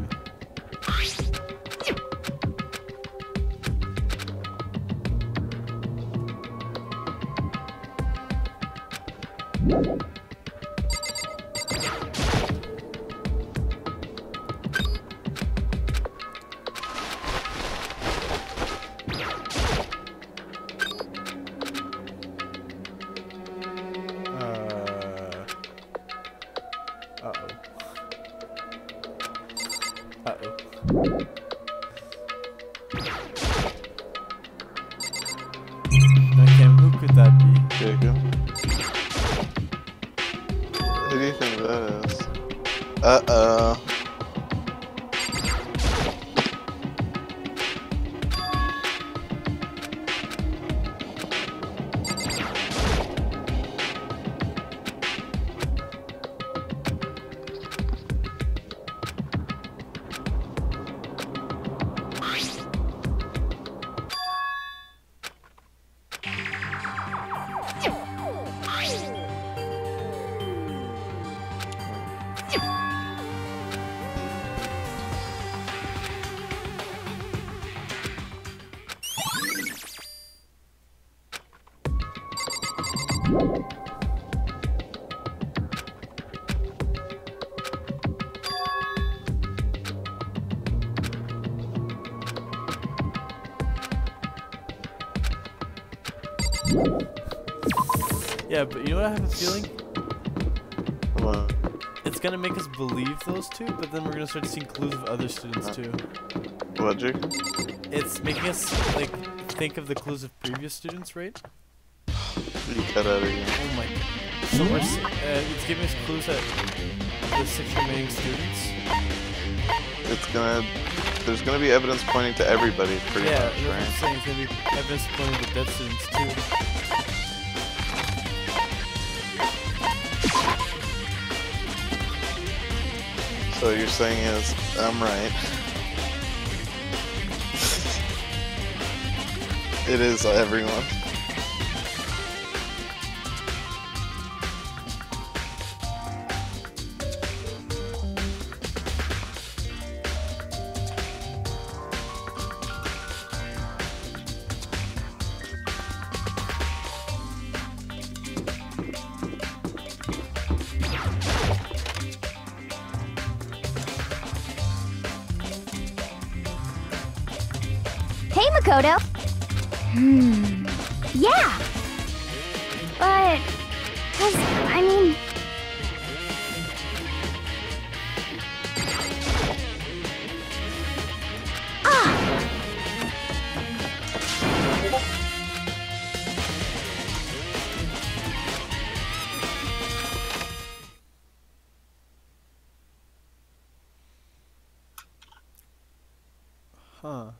Okay, who could that be? Jacob. Who do you think that is? Uh-oh. Yeah, but you know what I have a feeling? What? It's gonna make us believe those two, but then we're gonna start seeing clues of other students too. What, Jake? It's making us like think of the clues of previous students, right? You cut out again. Oh my! So we're it's giving us clues that the 6 remaining students. There's gonna be evidence pointing to everybody, pretty Yeah, much, that's what I'm right? saying. It's gonna be evidence pointing to dead students too. So what you're saying is, I'm right. It is everyone. Hey, Makoto. Yeah. But, I mean... Huh.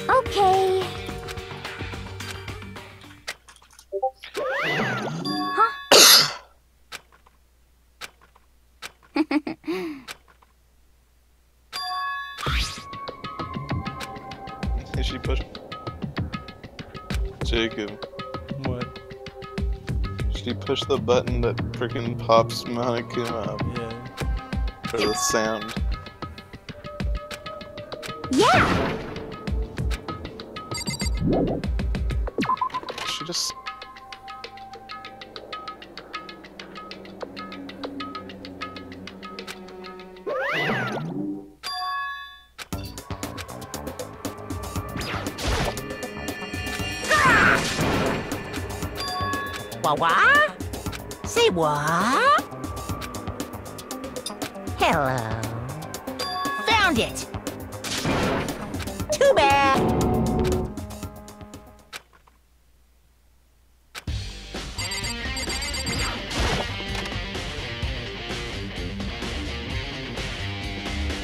Okay. Is she push? Jacob. What? She pushed the button that freaking pops Monokuma up. Yeah. For the sound. Yeah. She just. What? Say what? Hello. Found it. Too bad.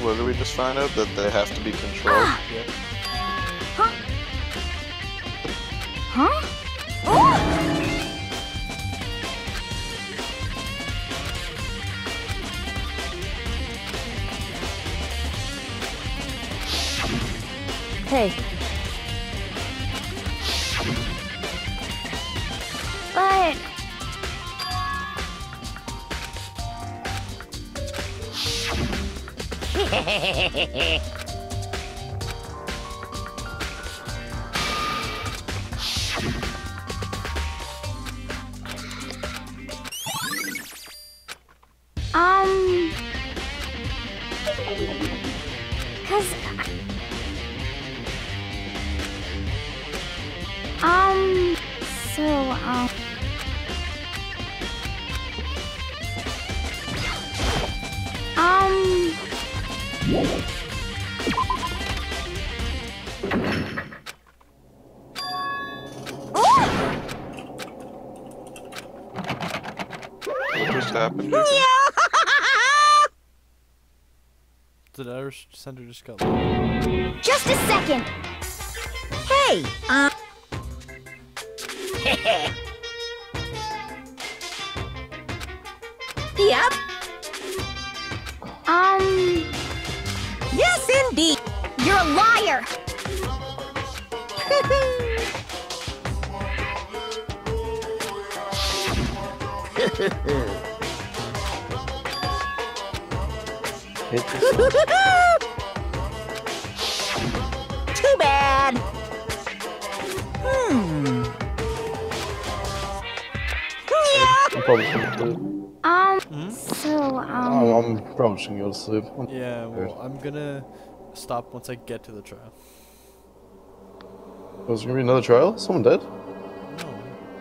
What did we just find out? That they have to be controlled? Yeah. Huh? Hey, But... Cause... What just happened? The Irish Center just got. Just a second. Hey, Yep. deep. You're a liar! Too bad. I'm probably gonna sleep. I'm probably just gonna go to sleep. Yeah, well, I'm gonna stop once I get to the trial. Was there gonna be another trial? Someone dead? No,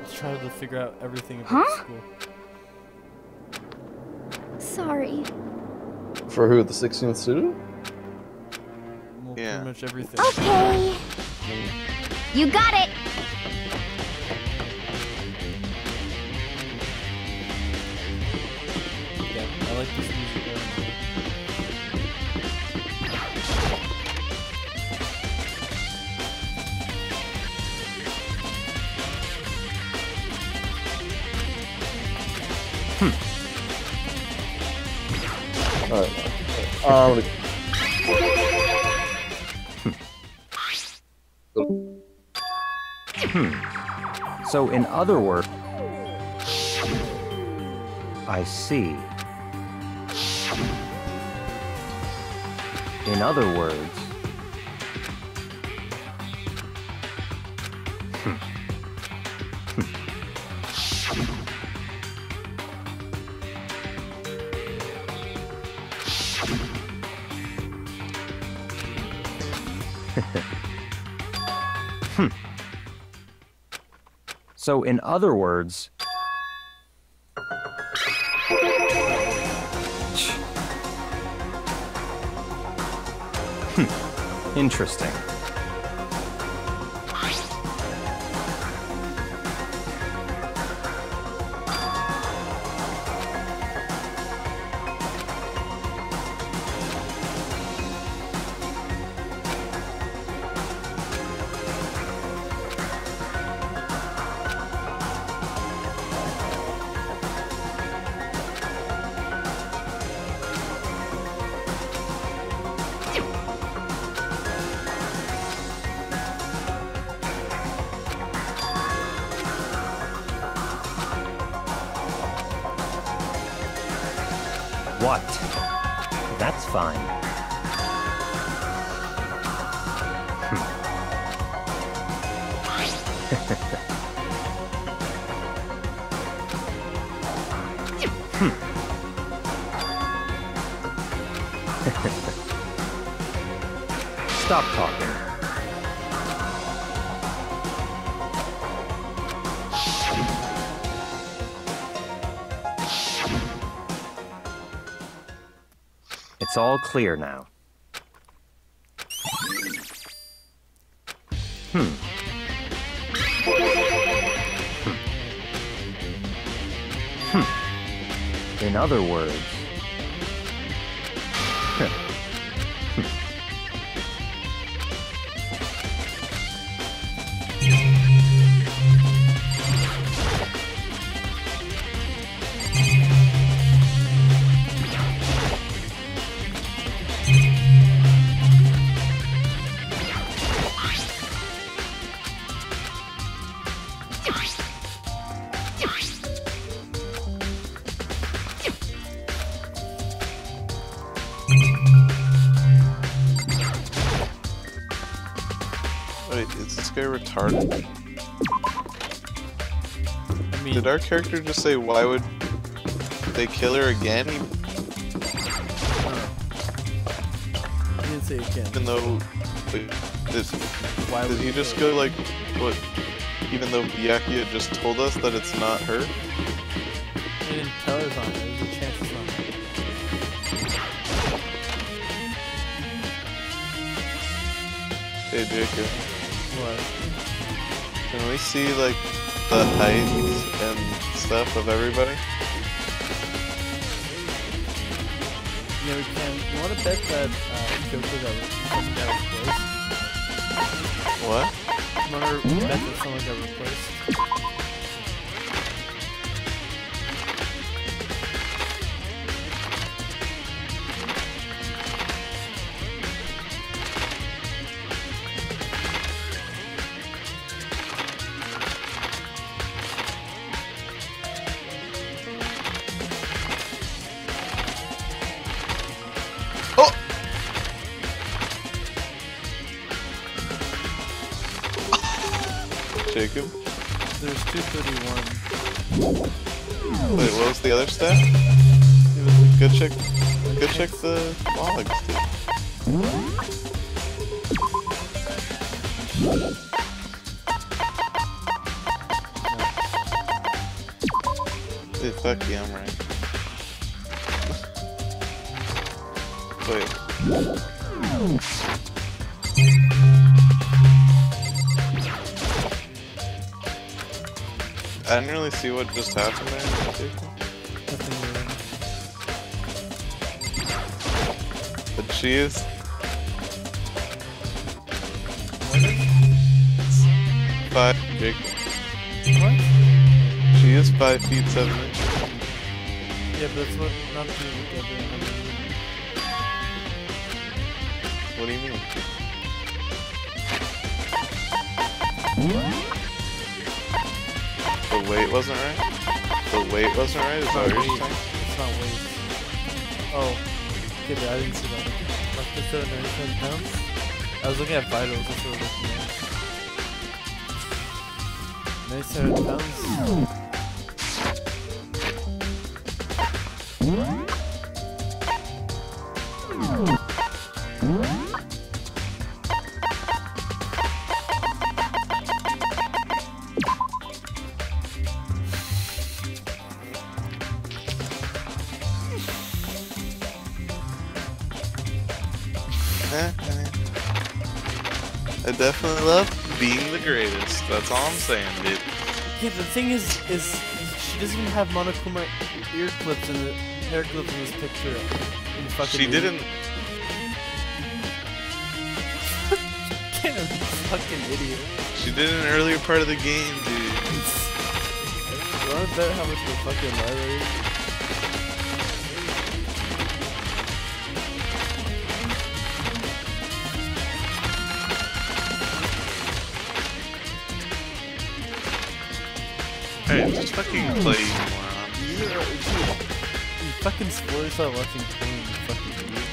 let's try to figure out everything about the school. Sorry. For who? The 16th student? Well, pretty much everything. Okay. You got it! Yeah, I like this music. Alright. I'm gonna... So, in other words, I see. In other words, So, in other words, interesting. What? That's fine. Stop talking. It's all clear now. In other words, Wait, is this guy retarded? I mean, did our character just say, why would they kill her again? I didn't say again. Even though, like, did he just go like, what? Even though Yaki had just told us that it's not her? He didn't tell us on it. There's a chance it's not her. Hey Jacob, What? can we see like the heights and stuff of everybody? Yeah, we can. You want to bet that Kyoko got replaced? What? You want to bet that someone got replaced? Jacob? There's 231. Wait, what was the other stat? It was like, Go check the logs, dude. Dude, fuck you, I'm right. Wait. I didn't really see what just happened there. But she is... 5, Jacob. what? She is 5 feet 7 inches. Yeah, but that's what, not the other. What do you mean? The weight wasn't right? The weight wasn't right? Is that what you're saying? It's not weight. Oh. Okay, but I didn't see that. Like this 97 pounds? I was looking at vitals, that's what I was looking at. 97 pounds? I definitely love being the greatest. That's all I'm saying, dude. Yeah, the thing is she doesn't even have monochrome ear clips in the hair clips in this picture. She didn't. Can't be fucking idiot. She did an earlier part of the game, dude. You wanna bet how much of a fucking liar it is? Hey, just fucking play, you moron. You fucking spoilers start watching porn, you fucking idiot.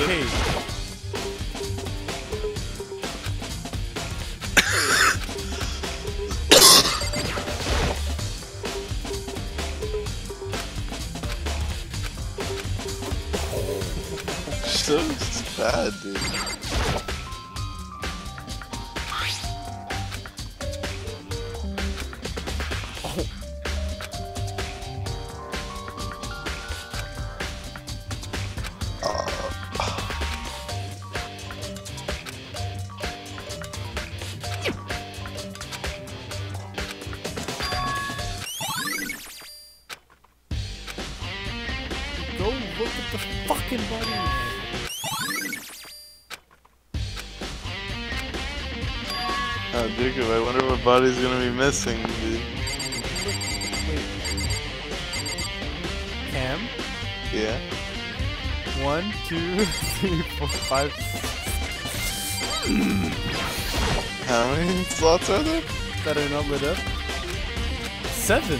Hey. So bad, dude. Go look at the fucking body. Oh, Jacob, I wonder what body's gonna be missing, dude. Wait. Cam? Yeah. 1, 2, 3, 4, 5, 6. How many slots are there? That are not lit up? 7.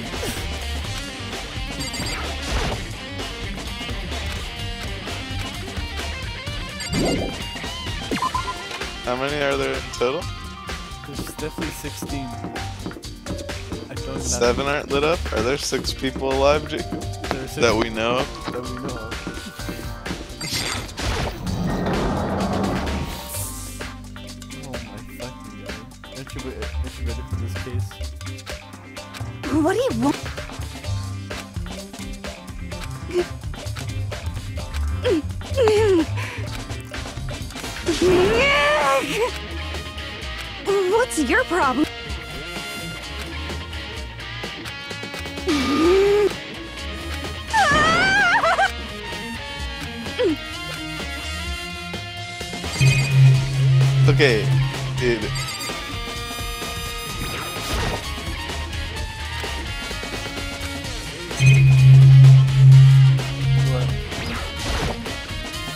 How many are there in total? There's definitely 16. I don't even 7 aren't lit up? Are there 6 people alive, Jacob? That we know of? That we know of. Oh my fucking god. Aren't you ready for this case? What do you want? What's your problem? Okay, dude.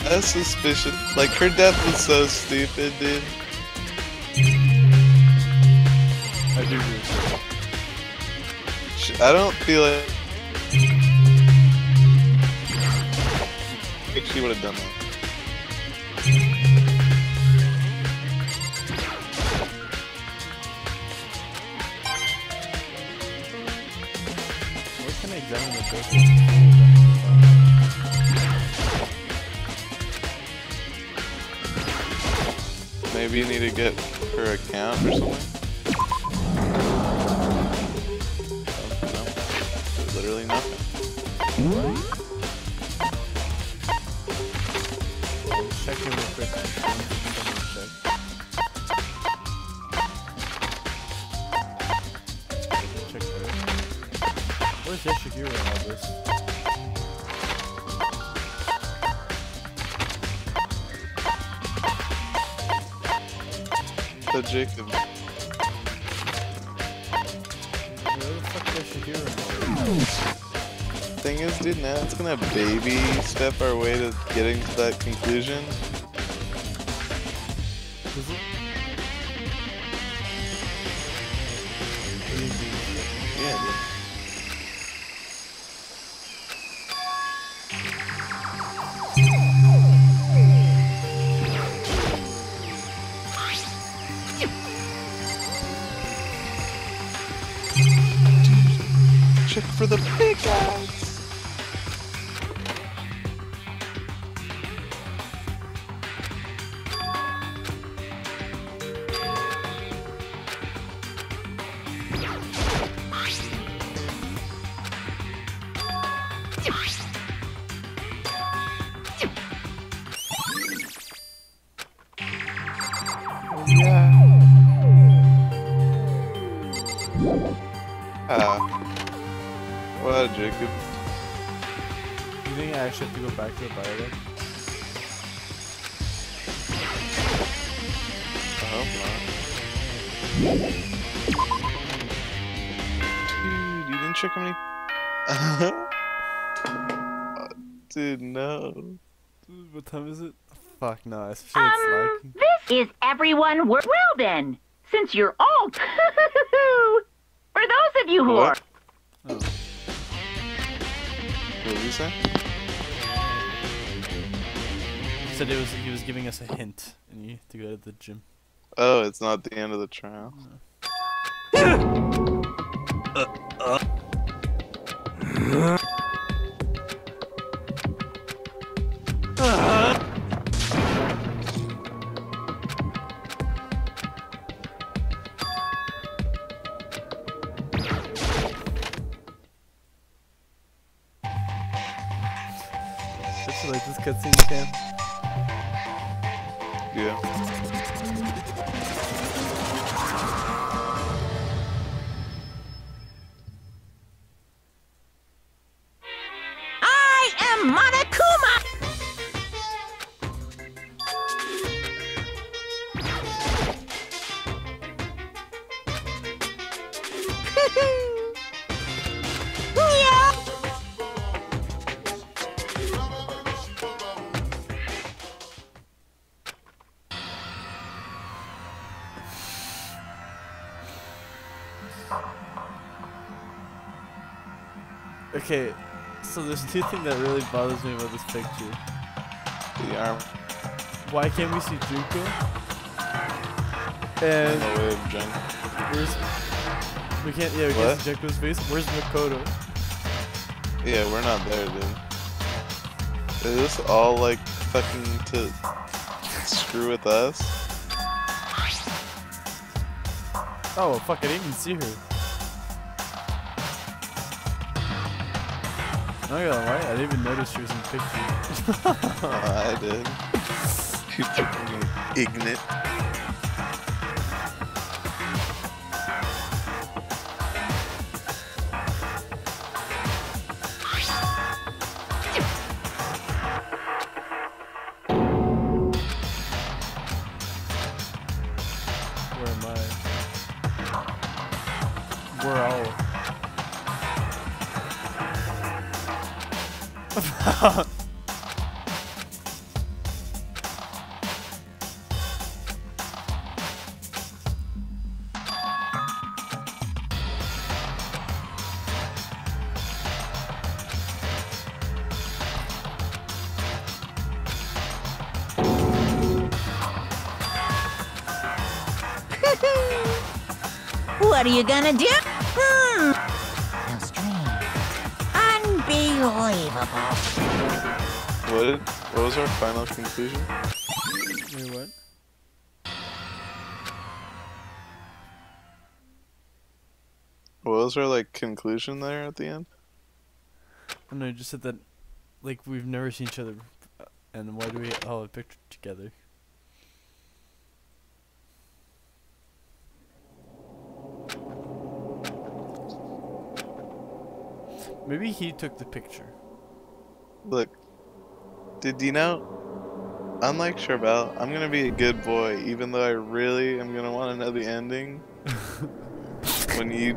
That's suspicious. Like, her death was so stupid, dude. I do agree. I don't feel like she would have done that. Where can I examine the ghost? Maybe you need to get her account or something? No. Literally nothing. Check in real quick. Check there. Where's Yashihiro in all this? So Jacob. Where the fuck is Yashihiro in all this? Thing is, dude, now it's gonna baby step our way to getting to that conclusion. Is it? Yeah, dude. Check for the big guys. What, Jacob? You think I actually have to go back to the biolog? I hope not. Dude, you didn't check how many... Dude, no. What time is it? Fuck no, I feel it's lagging. This is everyone. Well then, since you're all for those of you who What? are. What did you say? He said he was giving us a hint, and you have to go to the gym. Oh, it's not the end of the trial. Don't you like this cutscene, Cam? Yeah. I am Monokuma. Yeah. Okay, so there's two things that really bothers me about this picture. The arm. Why can't we see Junko? And On the way of Jun. we can't What? see Junko's face. Where's Makoto? Yeah, we're not there, dude. Is this all like fucking to screw with us? Oh fuck, I didn't even see her. I'm not gonna lie, I didn't even notice she was in the picture. I did. You fucking ignorant. Where am I? We're all. What are you gonna do? How strange. Unbelievable. What was our final conclusion? Wait, what? What was our like conclusion there at the end? Oh no, you just said that, like, we've never seen each other, and why do we all have a picture together? Maybe he took the picture. Look, did you know? Unlike Charbel, I'm gonna be a good boy, even though I really am gonna want to know the ending. When you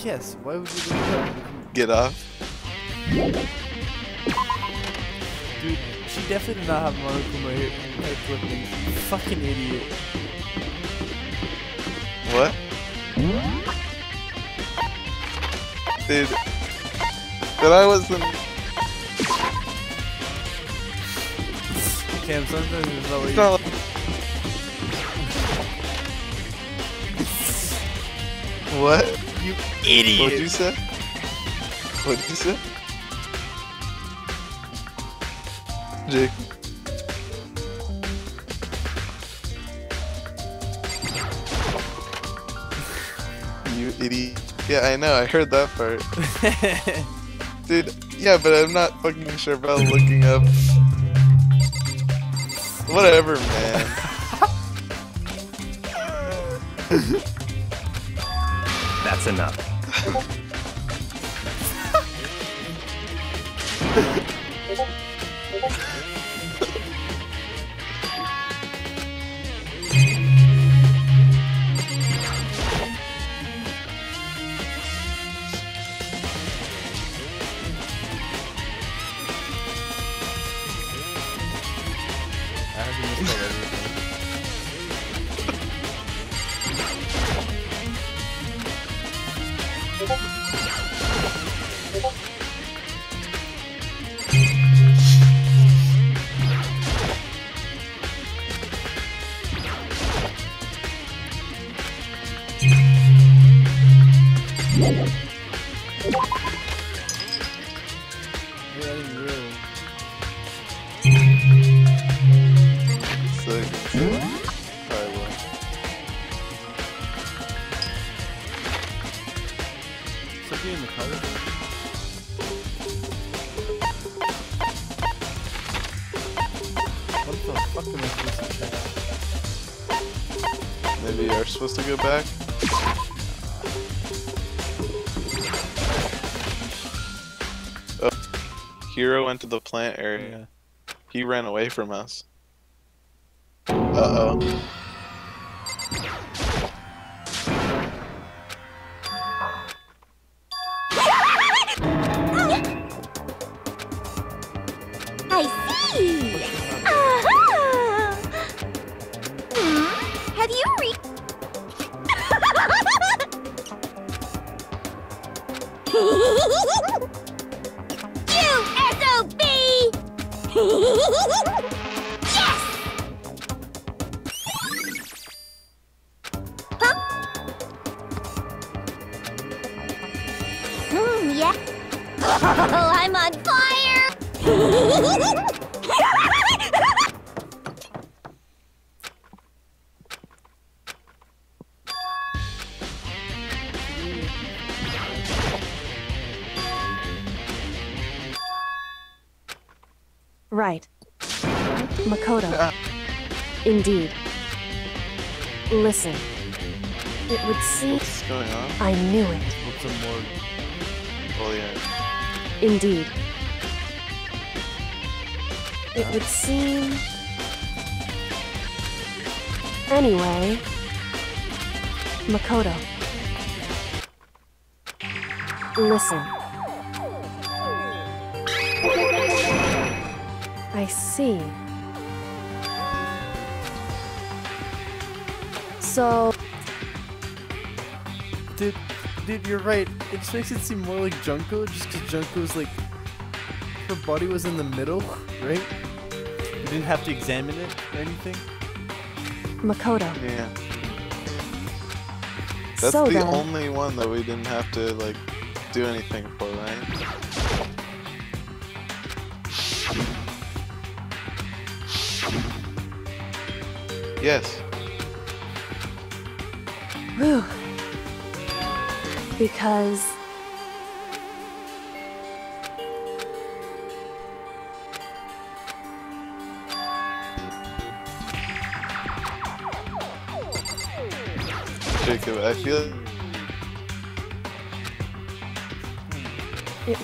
Yes, why would you do that? get off. Dude, she definitely did not have Monokuma hair clipping. Fucking idiot. What? Dude, but I wasn't. Cam, sometimes it's not It's not What? You idiot! What'd you say? What'd you say? Jake. You idiot. Yeah, I know, I heard that part. Dude, yeah, but I'm not fucking Charbel looking up. Whatever, man. That's enough. Maybe you are supposed to go back? Oh, Hero went to the plant area. He ran away from us. Uh-oh. I see! Aha! Have you You SOB! Yes! Huh? Yeah. Oh, I'm on fire! Right. Makoto. Indeed. Listen. It would seem... What's going on? I knew it. What's some more? Oh, yeah. Indeed. It would seem... Anyway... Makoto. Listen. I see. So... Dude, you're right. It just makes it seem more like Junko, just because Junko's like... Her body was in the middle, right? You didn't have to examine it or anything. Makoto. Yeah. That's So the then- only one that we didn't have to, like, do anything for, right? Yes. Whew. Because... Jacob, I feel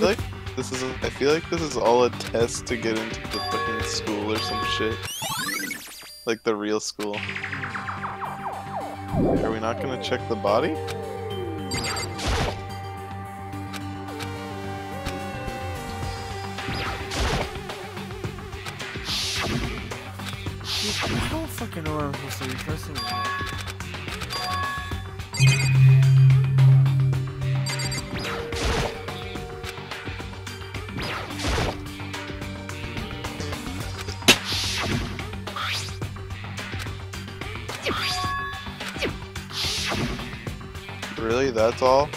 like I feel like this is all a test to get into the fucking school or some shit. Like the real school. Are we not gonna check the body? I don't fucking know where I'm supposed to be pressing it. Really? That's all?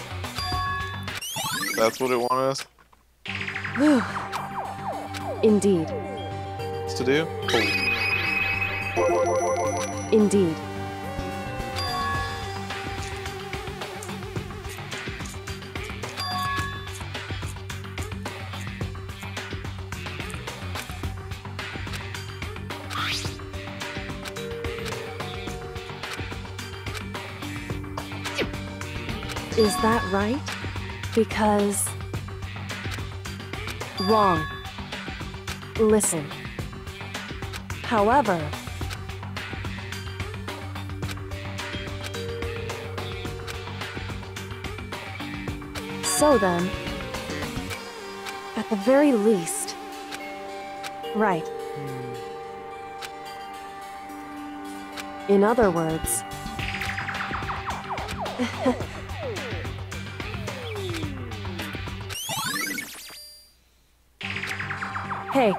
That's what it wanted us Whew. Indeed. to do? Cool. Indeed. Is that right? Because... Wrong. Listen. However... So then... At the very least... Right. In other words... Hey.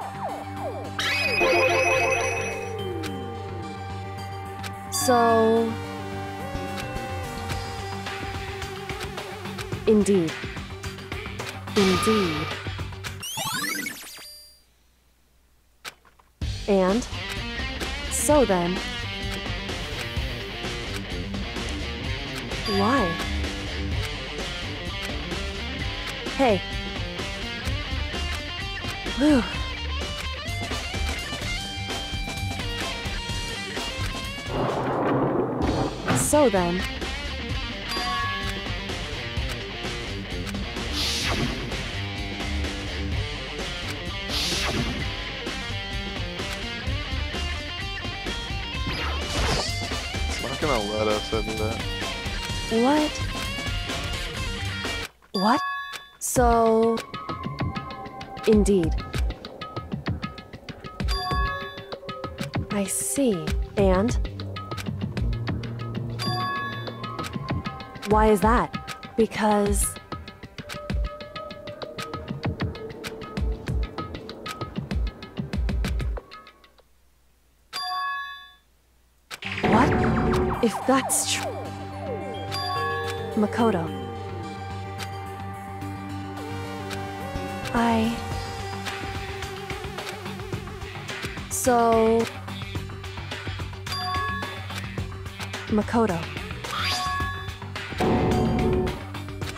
So... Indeed. Indeed. And... So then... Why? Hey. Whew. So then... It's not gonna let us into that. What? What? So... Indeed. I see. And? Why is that? Because... What? If that's true... Makoto. So... Makoto.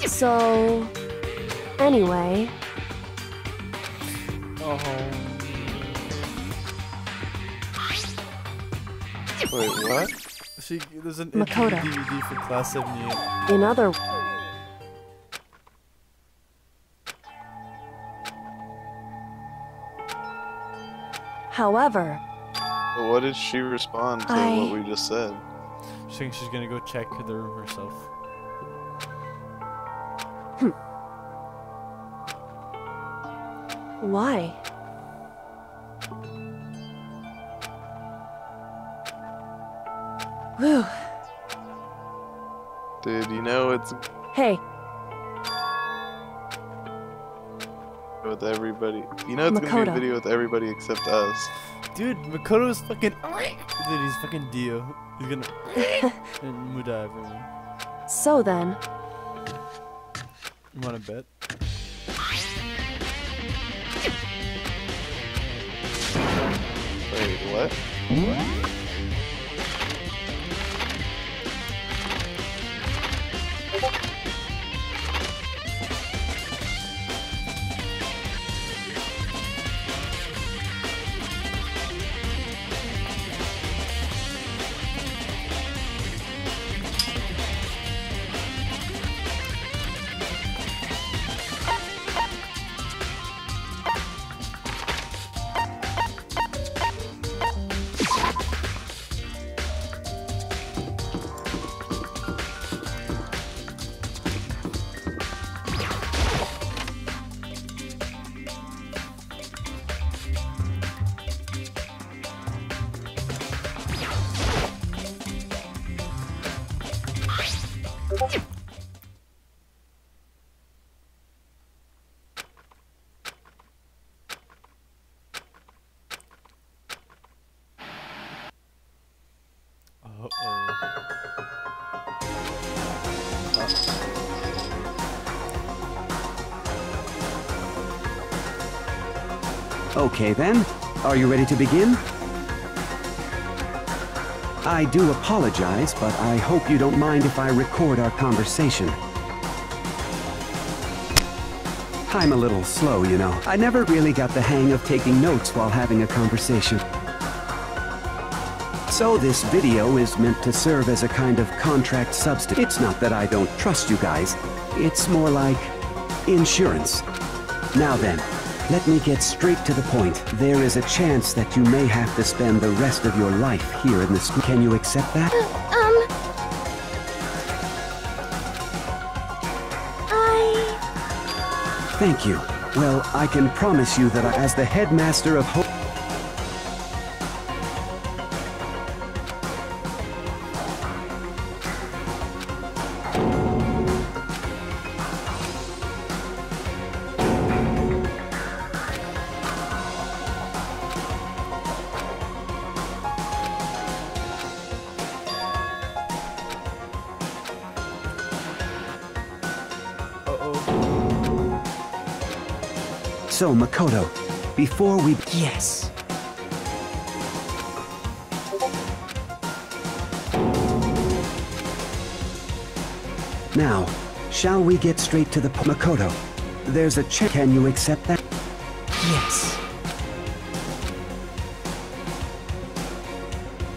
So... Anyway... Wait, what? See, there's an Makoto. DVD for Class 78. In other... However... But what did she respond to what we just said? She thinks she's gonna go check the room herself. Why? Whew. Dude, you know it's Hey. with everybody. You know it's gonna be a Makoto. video with everybody except us. Dude, Makoto's fucking. Dude, he's fucking Dio. He's gonna. and Muda everyone. So then... You want a bet? Wait, what? Okay then, are you ready to begin? I do apologize, but I hope you don't mind if I record our conversation. I'm a little slow, you know. I never really got the hang of taking notes while having a conversation. So this video is meant to serve as a kind of contract substitute. It's not that I don't trust you guys. It's more like insurance. Now then, let me get straight to the point. There is a chance that you may have to spend the rest of your life here in the school. Can you accept that? Thank you. Well, I can promise you that as the headmaster of Hope... So, Makoto, before we... Yes. Now, shall we get straight to the... Makoto, there's a check. Can you accept that? Yes.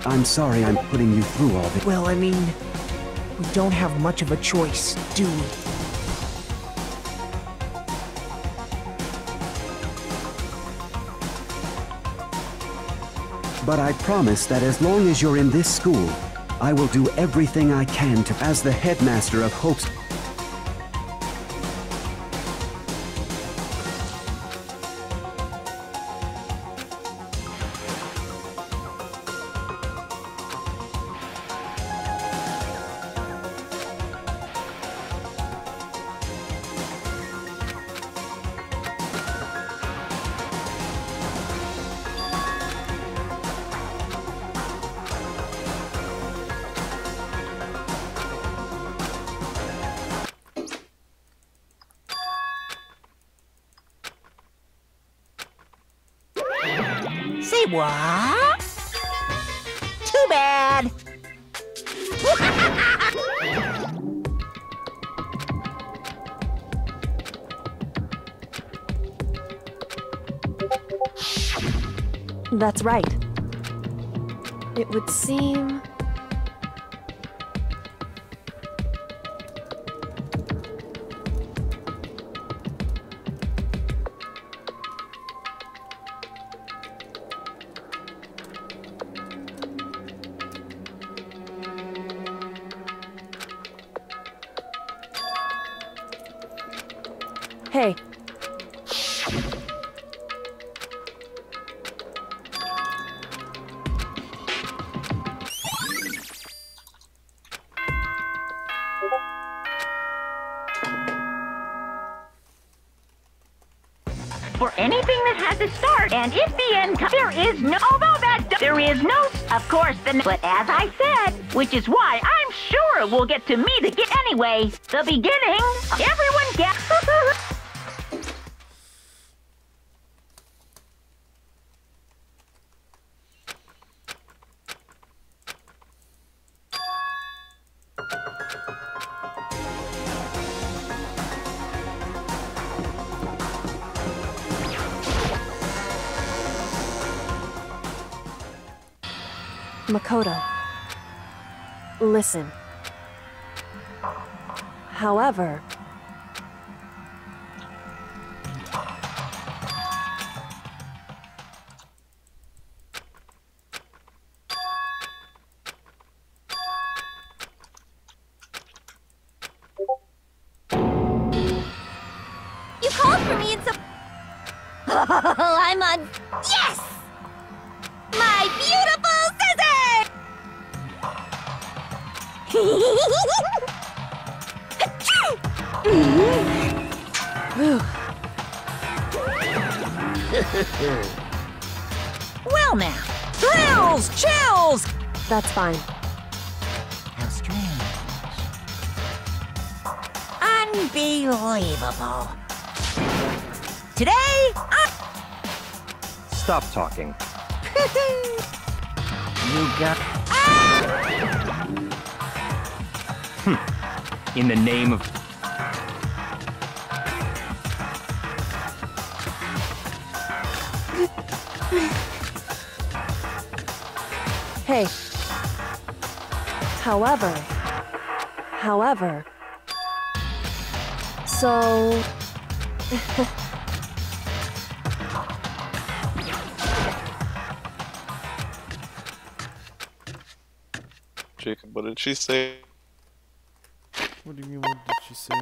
I'm sorry I'm putting you through all this. Well, I mean, we don't have much of a choice, do we? But I promise that as long as you're in this school, I will do everything I can to... As the headmaster of Hope's... Say what? Too bad. That's right. It would seem... Hey. For anything that has a start, and if the end comes, there is no, although that, there is no, of course, but as I said, which is why I'm sure we'll get to meet again anyway. The beginning. Everyone get. Makoto, listen. However, You called for me and so... I'm on... Yes! My beautiful scissors! Well now, thrills, chills. That's fine. How strange. Unbelievable. Today, Stop talking. you got... In the name of... Hey. However. So... Jacob, what did she say? What do you mean, what did she say?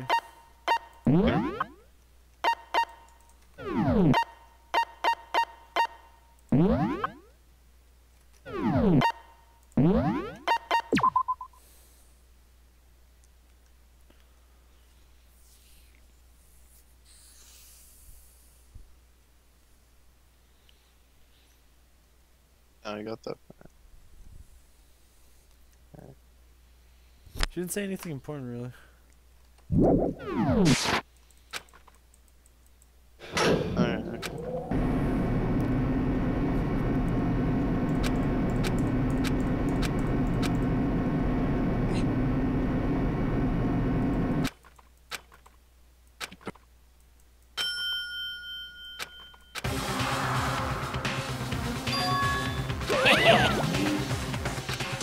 I got that. She didn't say anything important, really. Alright, okay.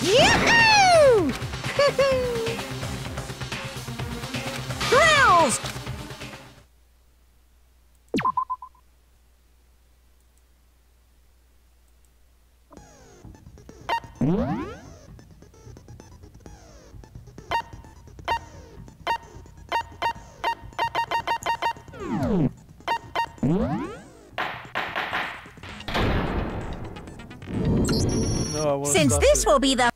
Yoo-hoo! Thrills! No, I wanna Since stop this it. will be the